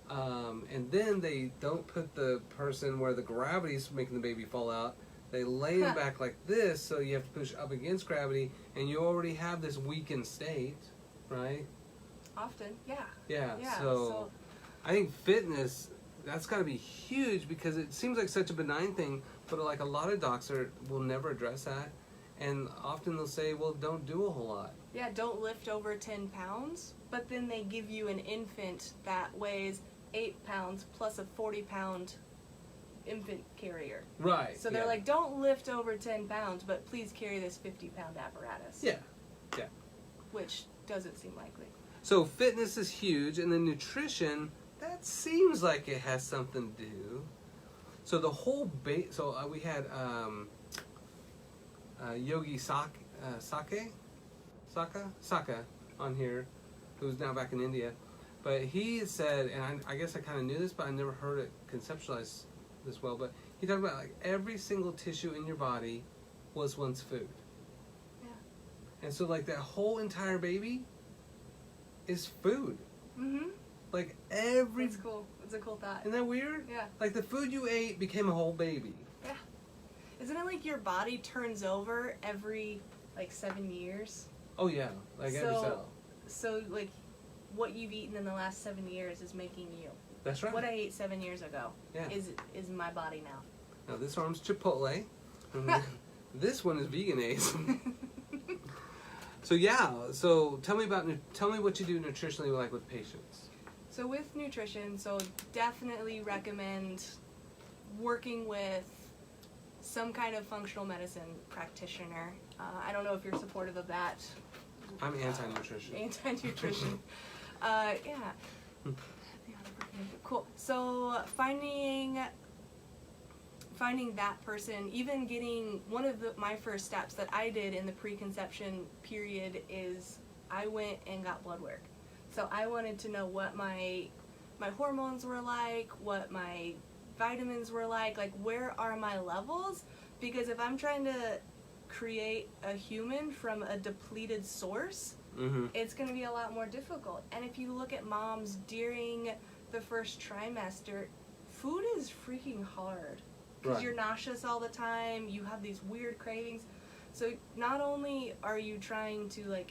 And then they don't put the person where the gravity's making the baby fall out. They lay them back like this, so you have to push up against gravity, and you already have this weakened state, right? Often, yeah. Yeah. So I think fitness, that's got to be huge, because it seems like such a benign thing, but like a lot of docs will never address that, and often they'll say, well, don't do a whole lot. Yeah, don't lift over 10 pounds, but then they give you an infant that weighs 8 pounds plus a 40-pound infant carrier. Right. So they're like, don't lift over 10 pounds, but please carry this 50-pound apparatus. Yeah. Which doesn't seem likely. So fitness is huge, and then nutrition, that seems like it has something to do. So the whole we had Yogi Saka on here, who's now back in India. But he said, and I guess I kind of knew this, but I never heard it conceptualized this well, but he talked about like every single tissue in your body was once food. Yeah. And so like that whole entire baby is food. Mm-hmm. Like every... It's cool. It's a cool thought. Isn't that weird? Yeah. Like the food you ate became a whole baby. Yeah. Isn't it like your body turns over every like 7 years? Oh yeah, like every cell. So like what you've eaten in the last 7 years is making you. That's right. What I ate 7 years ago is my body now. Now this arm's Chipotle. And this one is Veganase. So tell me what you do nutritionally, like with patients. So with nutrition, definitely recommend working with some kind of functional medicine practitioner. I don't know if you're supportive of that. I'm anti-nutrition. Anti-nutrition. Yeah. Cool. So finding that person, even getting one of my first steps that I did in the preconception period is I went and got blood work. So I wanted to know what my hormones were like, what my vitamins were like where are my levels? Because if I'm trying to create a human from a depleted source, it's going to be a lot more difficult. And if you look at moms during the first trimester, food is freaking hard. Because you're nauseous all the time, you have these weird cravings. So not only are you trying to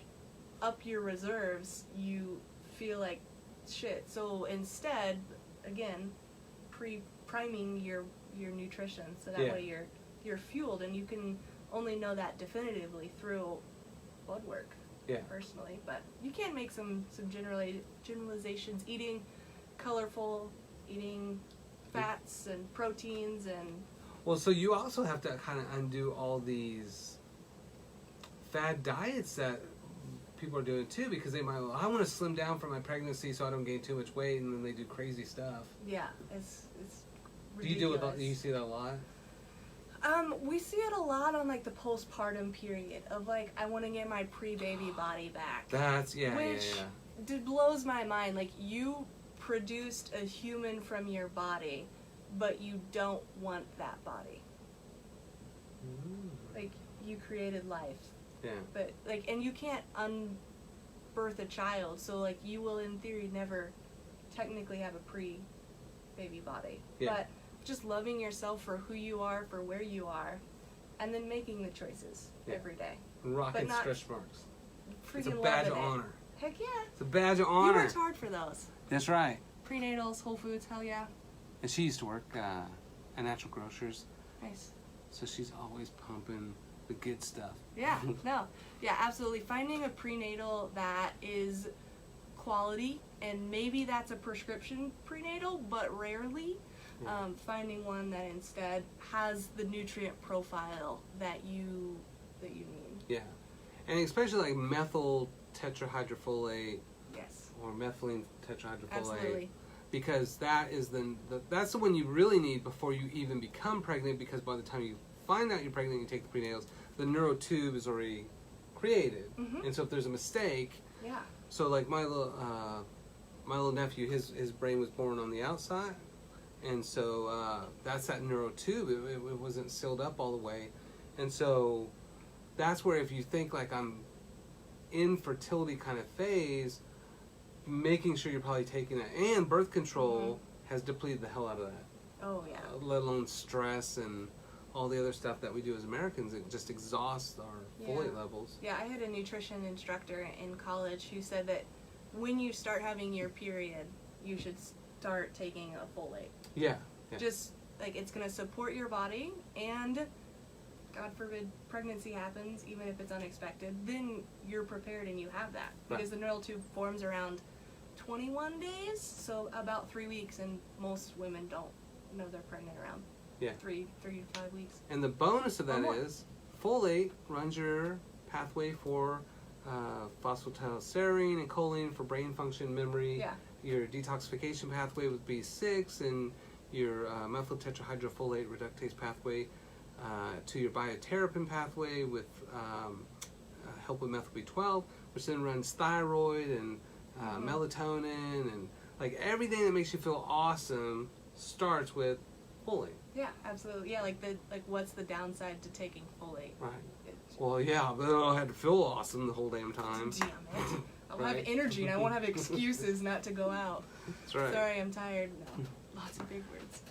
up your reserves, you feel like shit. So instead, again, priming your nutrition, so that way you're fueled, and you can only know that definitively through blood work. Yeah. Personally, but you can make some generalizations. Eating colorful, eating fats and proteins and. Well, so you also have to kind of undo all these fad diets that people are doing too, because they might, I want to slim down for my pregnancy so I don't gain too much weight, and then they do crazy stuff. Yeah, it's ridiculous. Do you see that a lot? We see it a lot on the postpartum period of I want to get my pre-baby body back. Which blows my mind. You produced a human from your body, but you don't want that body. You created life. Yeah. But and you can't unbirth a child, so you will in theory never technically have a pre-baby body. Yeah. But just loving yourself for who you are, for where you are, and then making the choices every day. Rocking stretch marks. It's a badge of honor. Heck yeah. It's a badge of honor. You worked hard for those. That's right. Prenatals, Whole Foods, hell yeah. And she used to work at Natural Grocers, Nice. so she's always pumping the good stuff. Yeah, no. Yeah, absolutely. Finding a prenatal that is quality, and maybe that's a prescription prenatal, but rarely. Yeah. Finding one that instead has the nutrient profile that you need. Yeah, and especially like methyl tetrahydrofolate Yes. or methylene tetrahydrofolate. Absolutely. Because that is that's the one you really need before you even become pregnant, because by the time you find out you're pregnant and you take the prenatals, the neurotube is already created. Mhm. And so if there's a mistake, Yeah. so like my little nephew, his brain was born on the outside, and so that's that neurotube. It wasn't sealed up all the way, and so that's where if you think like I'm in fertility kind of phase, making sure you're probably taking it, and birth control has depleted the hell out of that. Oh yeah. Let alone stress and all the other stuff that we do as Americans. It just exhausts our folate levels. Yeah, I had a nutrition instructor in college who said that when you start having your period, you should start taking a folate. Yeah. Just like it's going to support your body, and God forbid pregnancy happens, even if it's unexpected, then you're prepared and you have that. Because the neural tube forms around 21 days, so about 3 weeks, and most women don't know they're pregnant around 3 to 5 weeks. And the bonus of that more. is folate runs your pathway for phosphatidylserine and choline for brain function, memory. Yeah. Your detoxification pathway with B6, and your methyl tetrahydrofolate reductase pathway to your bioterapin pathway with help with methyl B12, which then runs thyroid and melatonin, and like everything that makes you feel awesome starts with folate. Yeah, absolutely. Yeah, like what's the downside to taking folate? Right. Well, yeah, but I had to feel awesome the whole damn time. Damn it. I'll Right. have energy and I won't have excuses not to go out. That's right. Sorry, I'm tired. No. Lots of big words.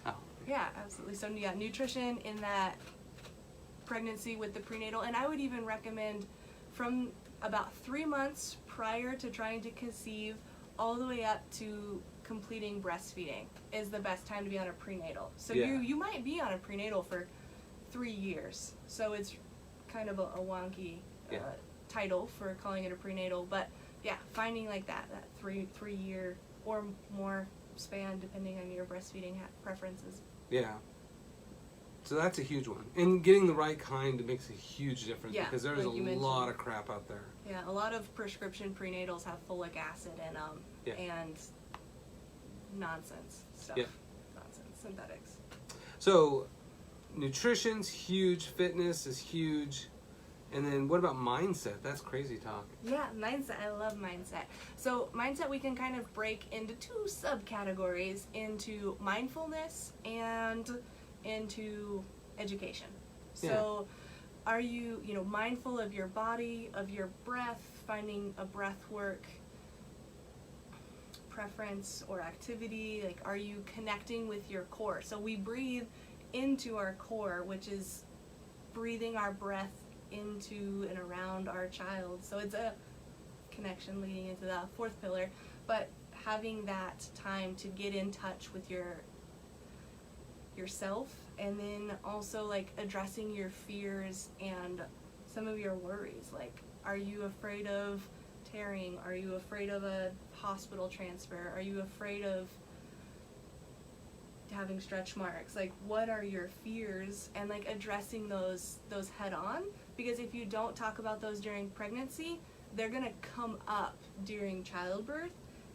Oh. Yeah, absolutely. So yeah, nutrition in that pregnancy with the prenatal, and I would even recommend from about 3 months prior to trying to conceive all the way up to completing breastfeeding is the best time to be on a prenatal. So you might be on a prenatal for 3 years. So it's kind of a wonky title for calling it a prenatal, but yeah, finding like that 3 year or more span depending on your breastfeeding preferences. Yeah. So that's a huge one. And getting the right kind makes a huge difference, because there's like a lot of crap out there. Yeah, a lot of prescription prenatals have folic acid in them and nonsense stuff. Yeah. Nonsense, synthetics. So nutrition's huge, fitness is huge. And then what about mindset? That's crazy talk. Yeah, mindset. I love mindset. So mindset we can kind of break into 2 subcategories, into mindfulness and into education. So are you, mindful of your body, of your breath, finding a breath work preference or activity? Like, are you connecting with your core? So we breathe into our core, which is breathing our breath into and around our child. So it's a connection leading into the 4th pillar, but having that time to get in touch with yourself, and then also like addressing your fears and some of your worries. Like, are you afraid of tearing? Are you afraid of a hospital transfer? Are you afraid of having stretch marks? Like, what are your fears? And like addressing those head on, because if you don't talk about those during pregnancy, they're gonna come up during childbirth,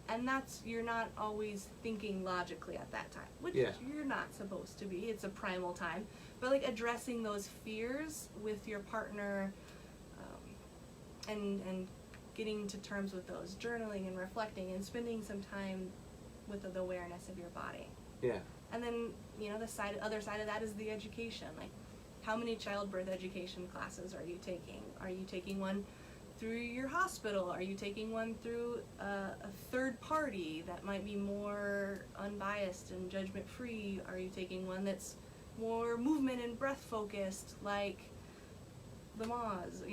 and you're not always thinking logically at that time, which you're not supposed to be. It's a primal time, but like addressing those fears with your partner, and getting to terms with those, journaling and reflecting and spending some time with the awareness of your body. Yeah. And then, the other side of that is the education. Like, how many childbirth education classes are you taking? Are you taking one through your hospital? Are you taking one through a third party that might be more unbiased and judgment-free? Are you taking one that's more movement and breath focused, like the Moz?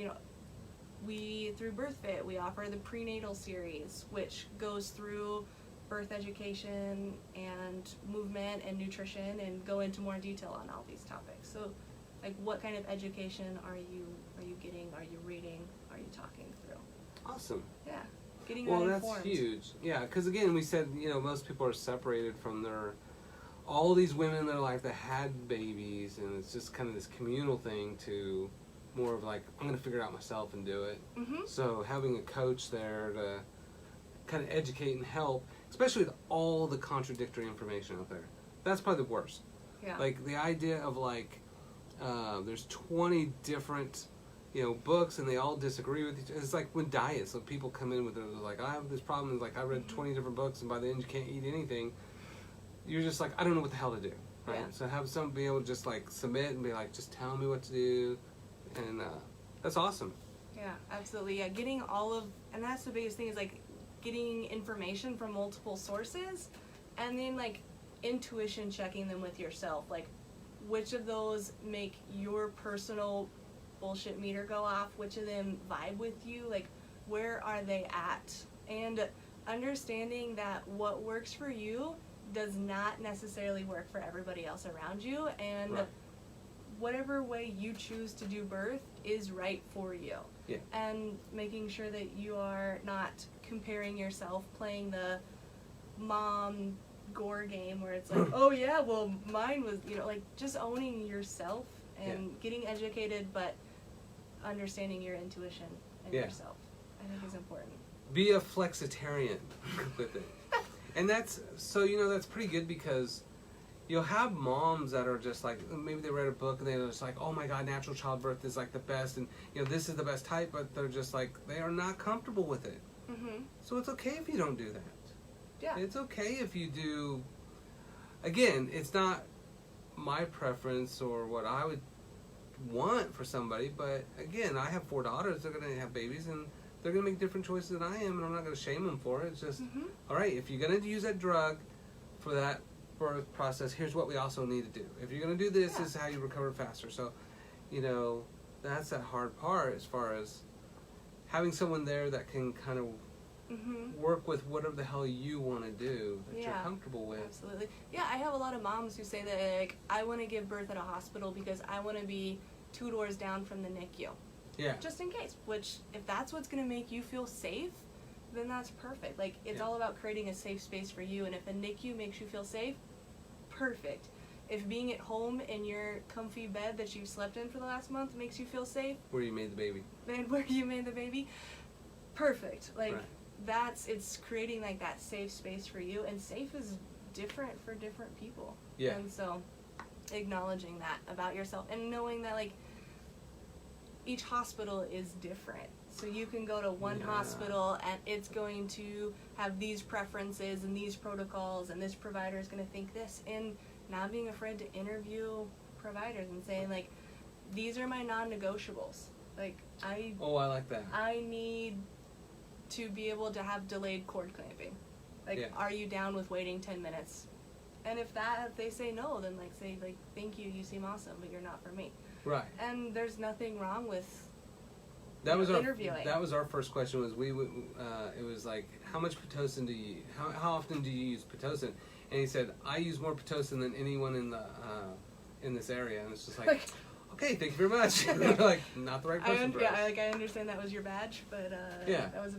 Through BirthFit, we offer the prenatal series, which goes through birth education and movement and nutrition, and go into more detail on all these topics. So, like, what kind of education are you getting? Are you reading? Are you talking through? Awesome. Yeah, getting Well, that that's informed. huge. Yeah, because again, we said, most people are separated from all these women in their life that had babies, and it's just kind of this communal thing to more of like, I'm going to figure it out myself and do it. Mm-hmm. So having a coach there to kind of educate and help, especially with all the contradictory information out there, that's probably the worst. Yeah. Like the idea of like, there's 20 different books and they all disagree with each other. It's like when diets, so people come in with they're like, I have this problem, it's like I read 20 different books and by the end you can't eat anything. You're just like, I don't know what the hell to do, right? Yeah. So have someone be able to just like submit and be like, just tell me what to do, and that's awesome. Yeah, absolutely. Yeah, and that's the biggest thing, is like getting information from multiple sources, and then like intuition checking them with yourself, like which of those make your personal bullshit meter go off, which of them vibe with you, like where are they at, and understanding that what works for you does not necessarily work for everybody else around you, and Right. whatever way you choose to do birth is right for you. Yeah. And making sure that you are not comparing yourself, playing the mom gore game where it's like, oh yeah, well mine was, like just owning yourself and getting educated, but understanding your intuition and yourself, I think is important. Be a flexitarian with it. And that's pretty good, because you'll have moms that are just like, maybe they read a book and they're just like, oh my god, natural childbirth is like the best, and this is the best type, but they're just like, they are not comfortable with it. Mm-hmm. So it's okay if you don't do that. Yeah. It's okay if you do. Again, it's not my preference or what I would want for somebody, but again, I have 4 daughters. They're going to have babies, and they're going to make different choices than I am, and I'm not going to shame them for it. It's just, all right, if you're going to use that drug for that birth process, here's what we also need to do. If you're going to do this, this is how you recover faster. So, that's that hard part, as far as having someone there that can kind of work with whatever the hell you want to do that you're comfortable with. Absolutely. Yeah, I have a lot of moms who say that, like, I want to give birth at a hospital because I want to be 2 doors down from the NICU. Yeah. Just in case. Which, if that's what's going to make you feel safe, then that's perfect. Like, it's all about creating a safe space for you, and if a NICU makes you feel safe, perfect. If being at home in your comfy bed that you've slept in for the last month makes you feel safe, Where you made the baby. then where you made the baby, perfect. Like, Right. it's creating like that safe space for you, and safe is different for different people. Yeah. And so acknowledging that about yourself, and knowing that like each hospital is different. So you can go to one hospital and it's going to have these preferences and these protocols, and this provider is going to think this, and not being afraid to interview providers and saying like, these are my non-negotiables. Like I like that. I need to be able to have delayed cord clamping. Like, are you down with waiting 10 minutes? And if they say no, then like say like, thank you, you seem awesome, but you're not for me. Right. And there's nothing wrong with interviewing. That was our first question. Was it was like, how much Pitocin do you? How often do you use Pitocin? And he said, I use more Pitocin than anyone in this area. And it's just like okay, thank you very much. Like, not the right person for us. I understand that was your badge, but that was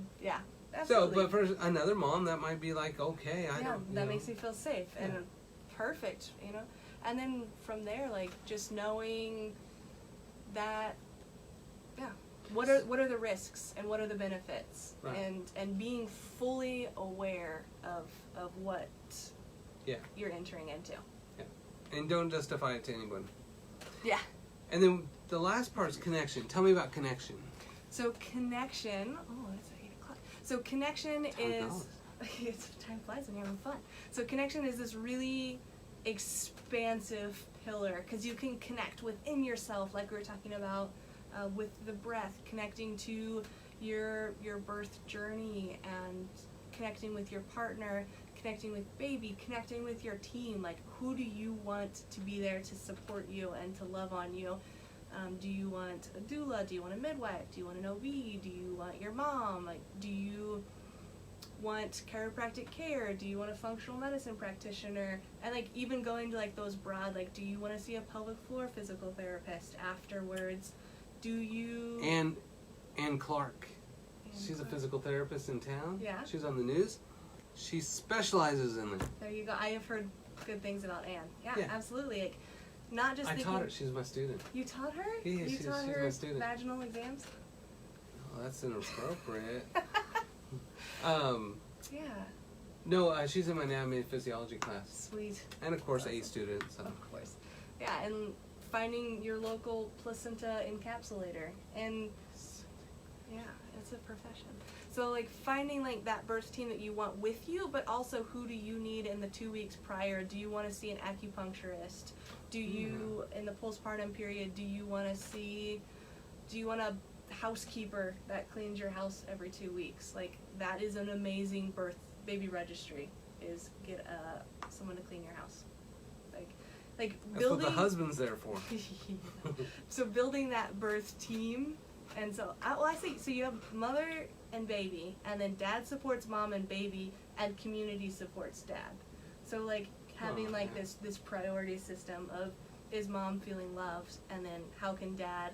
absolutely. So, but for another mom, that might be like, okay, that makes me feel safe and perfect, And then from there, like, just knowing that, what are the risks and what are the benefits, right. and being fully aware of what you're entering into. Yeah, and don't justify it to anyone. Yeah. And then the last part is connection. Tell me about connection. So connection. Oh, it's 8 o'clock. So connection is. Time flies when you're having fun. So connection is this really expansive pillar, because you can connect within yourself, like we were talking about with the breath, connecting to your birth journey, and connecting with your partner, connecting with baby, connecting with your team. Like, who do you want to be there to support you and to love on you? Do you want a doula? Do you want a midwife? Do you want an OB? Do you want your mom? Like, want chiropractic care? Do you want a functional medicine practitioner? And like even going to like those broad, like, do you want to see a pelvic floor physical therapist afterwards? Do you Ann Clark. She's a physical therapist in town. Yeah. She's on the news. She specializes in it. There you go. I have heard good things about Ann. Yeah. Absolutely. Like, not just I taught her. She's my student. You taught her? Yeah, she's my student. Vaginal exams? Oh, that's inappropriate. Yeah. No, she's in my anatomy and physiology class. Sweet. And of course, A student. So. Of course. Yeah, and finding your local placenta encapsulator. And yeah, it's a profession. So like finding like that birth team that you want with you, but also who do you need in the 2 weeks prior? Do you want to see an acupuncturist? Do you, in the postpartum period, do you want a housekeeper that cleans your house every 2 weeks? Like, that is an amazing baby registry, is get someone to clean your house. Like that's building, what the husband's there for. So building that birth team, and so so you have mother and baby, and then dad supports mom and baby, and community supports dad. So like having this priority system of, is mom feeling loved, and then how can dad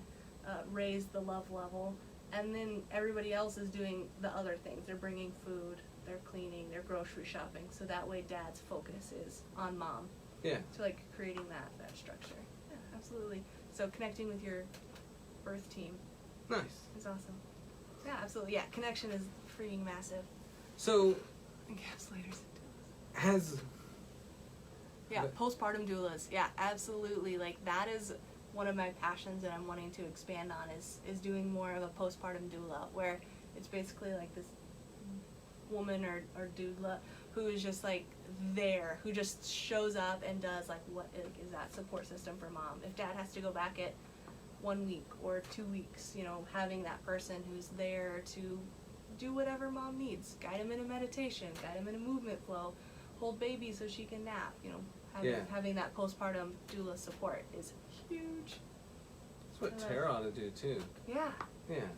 raise the love level, and then everybody else is doing the other things. They're bringing food, they're cleaning, they're grocery shopping, so that way dad's focus is on mom. Yeah. So like creating that structure. Yeah, absolutely. So connecting with your birth team. Nice. Is awesome. Yeah, absolutely. Yeah, connection is freaking massive. So encapsulators. Postpartum doulas. Yeah, absolutely. Like that is one of my passions that I'm wanting to expand on is doing more of a postpartum doula, where it's basically like this woman or doula who is just like there, who just shows up and does like what is that support system for mom. If dad has to go back at 1 week or 2 weeks, having that person who's there to do whatever mom needs, guide him in a meditation, guide him in a movement flow, hold baby so she can nap, having that postpartum doula support is huge. That's what Tara ought to do too. Yeah. Yeah.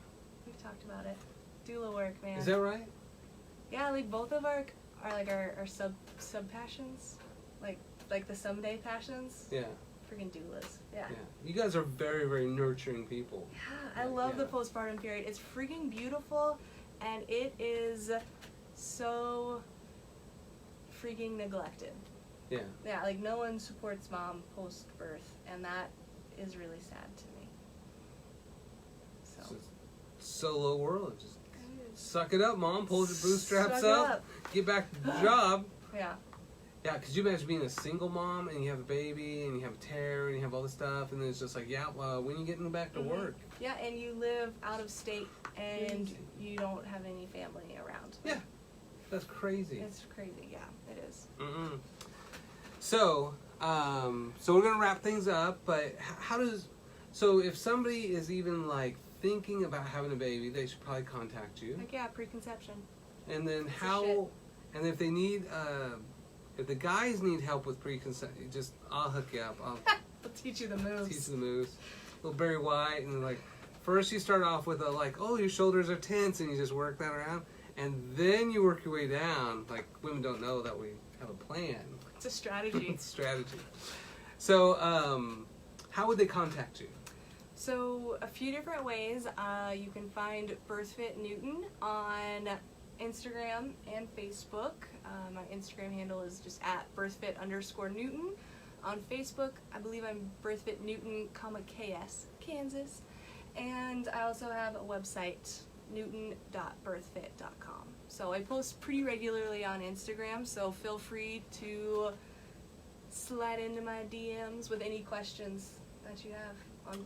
We've talked about it. Doula work, man. Is that right? Yeah, like both of our sub passions, like the someday passions. Yeah. Freaking doulas. Yeah. Yeah. You guys are very, very nurturing people. Yeah, I love the postpartum period. It's freaking beautiful, and it is so freaking neglected. Yeah. Yeah, like no one supports mom post-birth, and that is really sad to me. So. Solo world. Just suck it up, mom. Pull your bootstraps up. Get back to the job. Yeah. Yeah, because you imagine being a single mom and you have a baby and you have a tear and you have all this stuff, and then it's just like, when are you getting back to work? Yeah, and you live out of state and you don't have any family around. Yeah, that's crazy. It's crazy, yeah, it is. So we're gonna wrap things up, but so if somebody is even like thinking about having a baby, they should probably contact you. Like, yeah, preconception. And then and if they need, if the guys need help with preconception, I'll hook you up. I'll teach you the moves. Teach you the moves. Little Barry White, and like, first you start off with your shoulders are tense, and you just work that around, and then you work your way down. Like, women don't know that we have a plan. It's a strategy. It's a strategy. So, how would they contact you? So, a few different ways. You can find BirthFit Newton on Instagram and Facebook. My Instagram handle is just at BirthFit_Newton. On Facebook, I believe I'm BirthFit Newton, KS, Kansas. And I also have a website, newton.birthfit.com. So I post pretty regularly on Instagram, so feel free to slide into my DMs with any questions that you have on,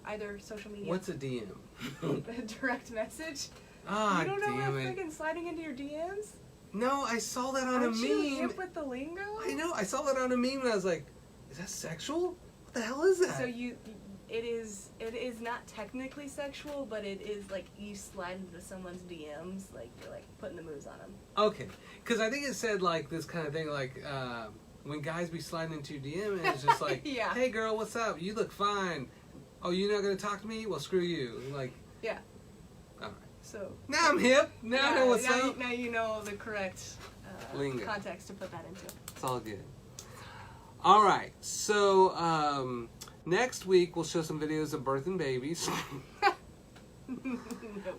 either social media. What's a DM? A direct message. Ah, you don't know damn what it. freaking sliding into your DMs? No, I saw that on Aren't a meme. You hip with the lingo? I know, I saw that on a meme and I was like, is that sexual? What the hell is that? So it is not technically sexual, but it is like you slide into someone's DMs, like you're like putting the moves on them. Okay, because I think it said like this kind of thing, like when guys be sliding into your DM and it's just like, hey girl, what's up? You look fine. Oh, you're not gonna talk to me? Well, screw you. Like, yeah. All right. So Now I'm hip. Now I know what's up. Now you know the correct Lingo. context to put that into. It's all good. All right. So next week we'll show some videos of birthing babies.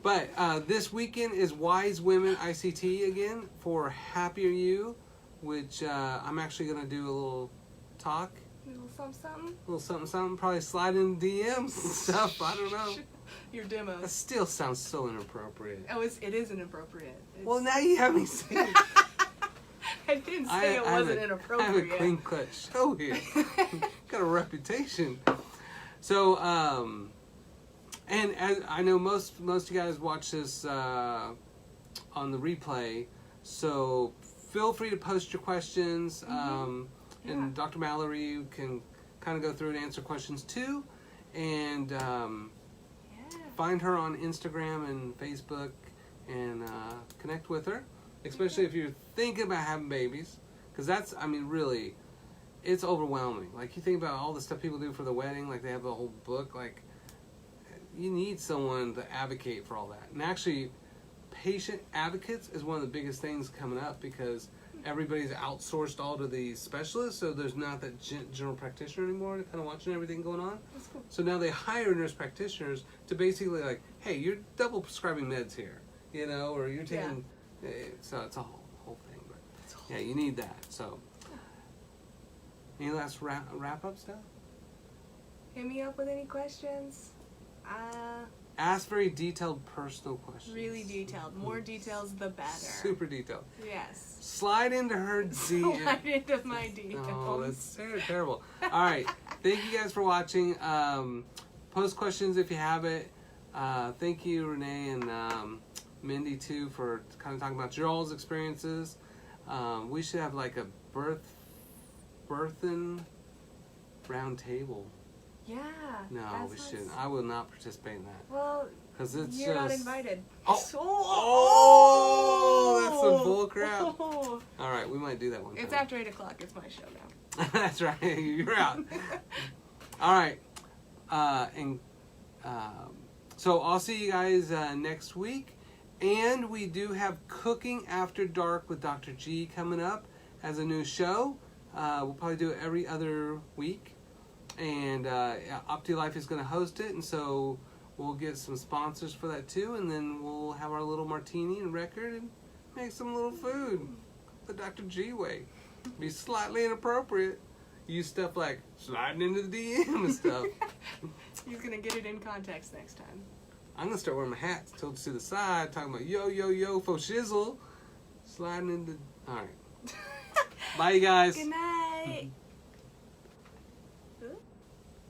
But this weekend is Wise Women ICT again for Happier You, which I'm actually going to do a little talk. A little something. A little something. Probably slide in DMs and stuff. I don't know. Your That demos. still sounds so inappropriate. Oh, it is inappropriate. Well, now you have me saying it. I didn't say it wasn't inappropriate. I have a clean cut show here. Got a reputation. So, and as I know most of you guys watch this on the replay, so feel free to post your questions. And Dr. Mallory can kind of go through and answer questions too. And find her on Instagram and Facebook and connect with her, especially if you're thinking about having babies, because that's, I mean, really, it's overwhelming. Like, you think about all the stuff people do for the wedding, like they have a whole book, like, you need someone to advocate for all that. And actually, patient advocates is one of the biggest things coming up, because everybody's outsourced all to these specialists, so there's not that general practitioner anymore kind of watching everything going on. That's cool. So now they hire nurse practitioners to basically like, hey, you're double prescribing meds here, you know, or you're taking, so it's a whole thing. But yeah, you need that. So any last wrap up stuff? Hit me up with any questions. Ask very detailed personal questions. Really detailed. More details, the better. Super detailed. Yes. Slide into her DM. Slide into my DMs. Oh, that's terrible. All right. Thank you guys for watching. Post questions if you have it. Thank you, Renee and Mindy, too, for kind of talking about your all's experiences. We should have like a birthing round table. Yeah. No, we shouldn't. I will not participate in that. Well, because it's you're not invited. Oh, that's some bull crap. Oh. All right, we might do that one time. It's after 8 o'clock. It's my show now. That's right. You're out. All right. So I'll see you guys next week. And we do have Cooking After Dark with Dr. G coming up as a new show. We'll probably do it every other week. And OptiLife is going to host it. And so we'll get some sponsors for that too. And then we'll have our little martini and record and make some little food the Dr. G way. Be slightly inappropriate. Use stuff like sliding into the DM and stuff. He's going to get it in context next time. I'm going to start wearing my hats tilted to the side, talking about yo, yo, yo, for shizzle. Sliding into... All right. Bye, you guys. Good night.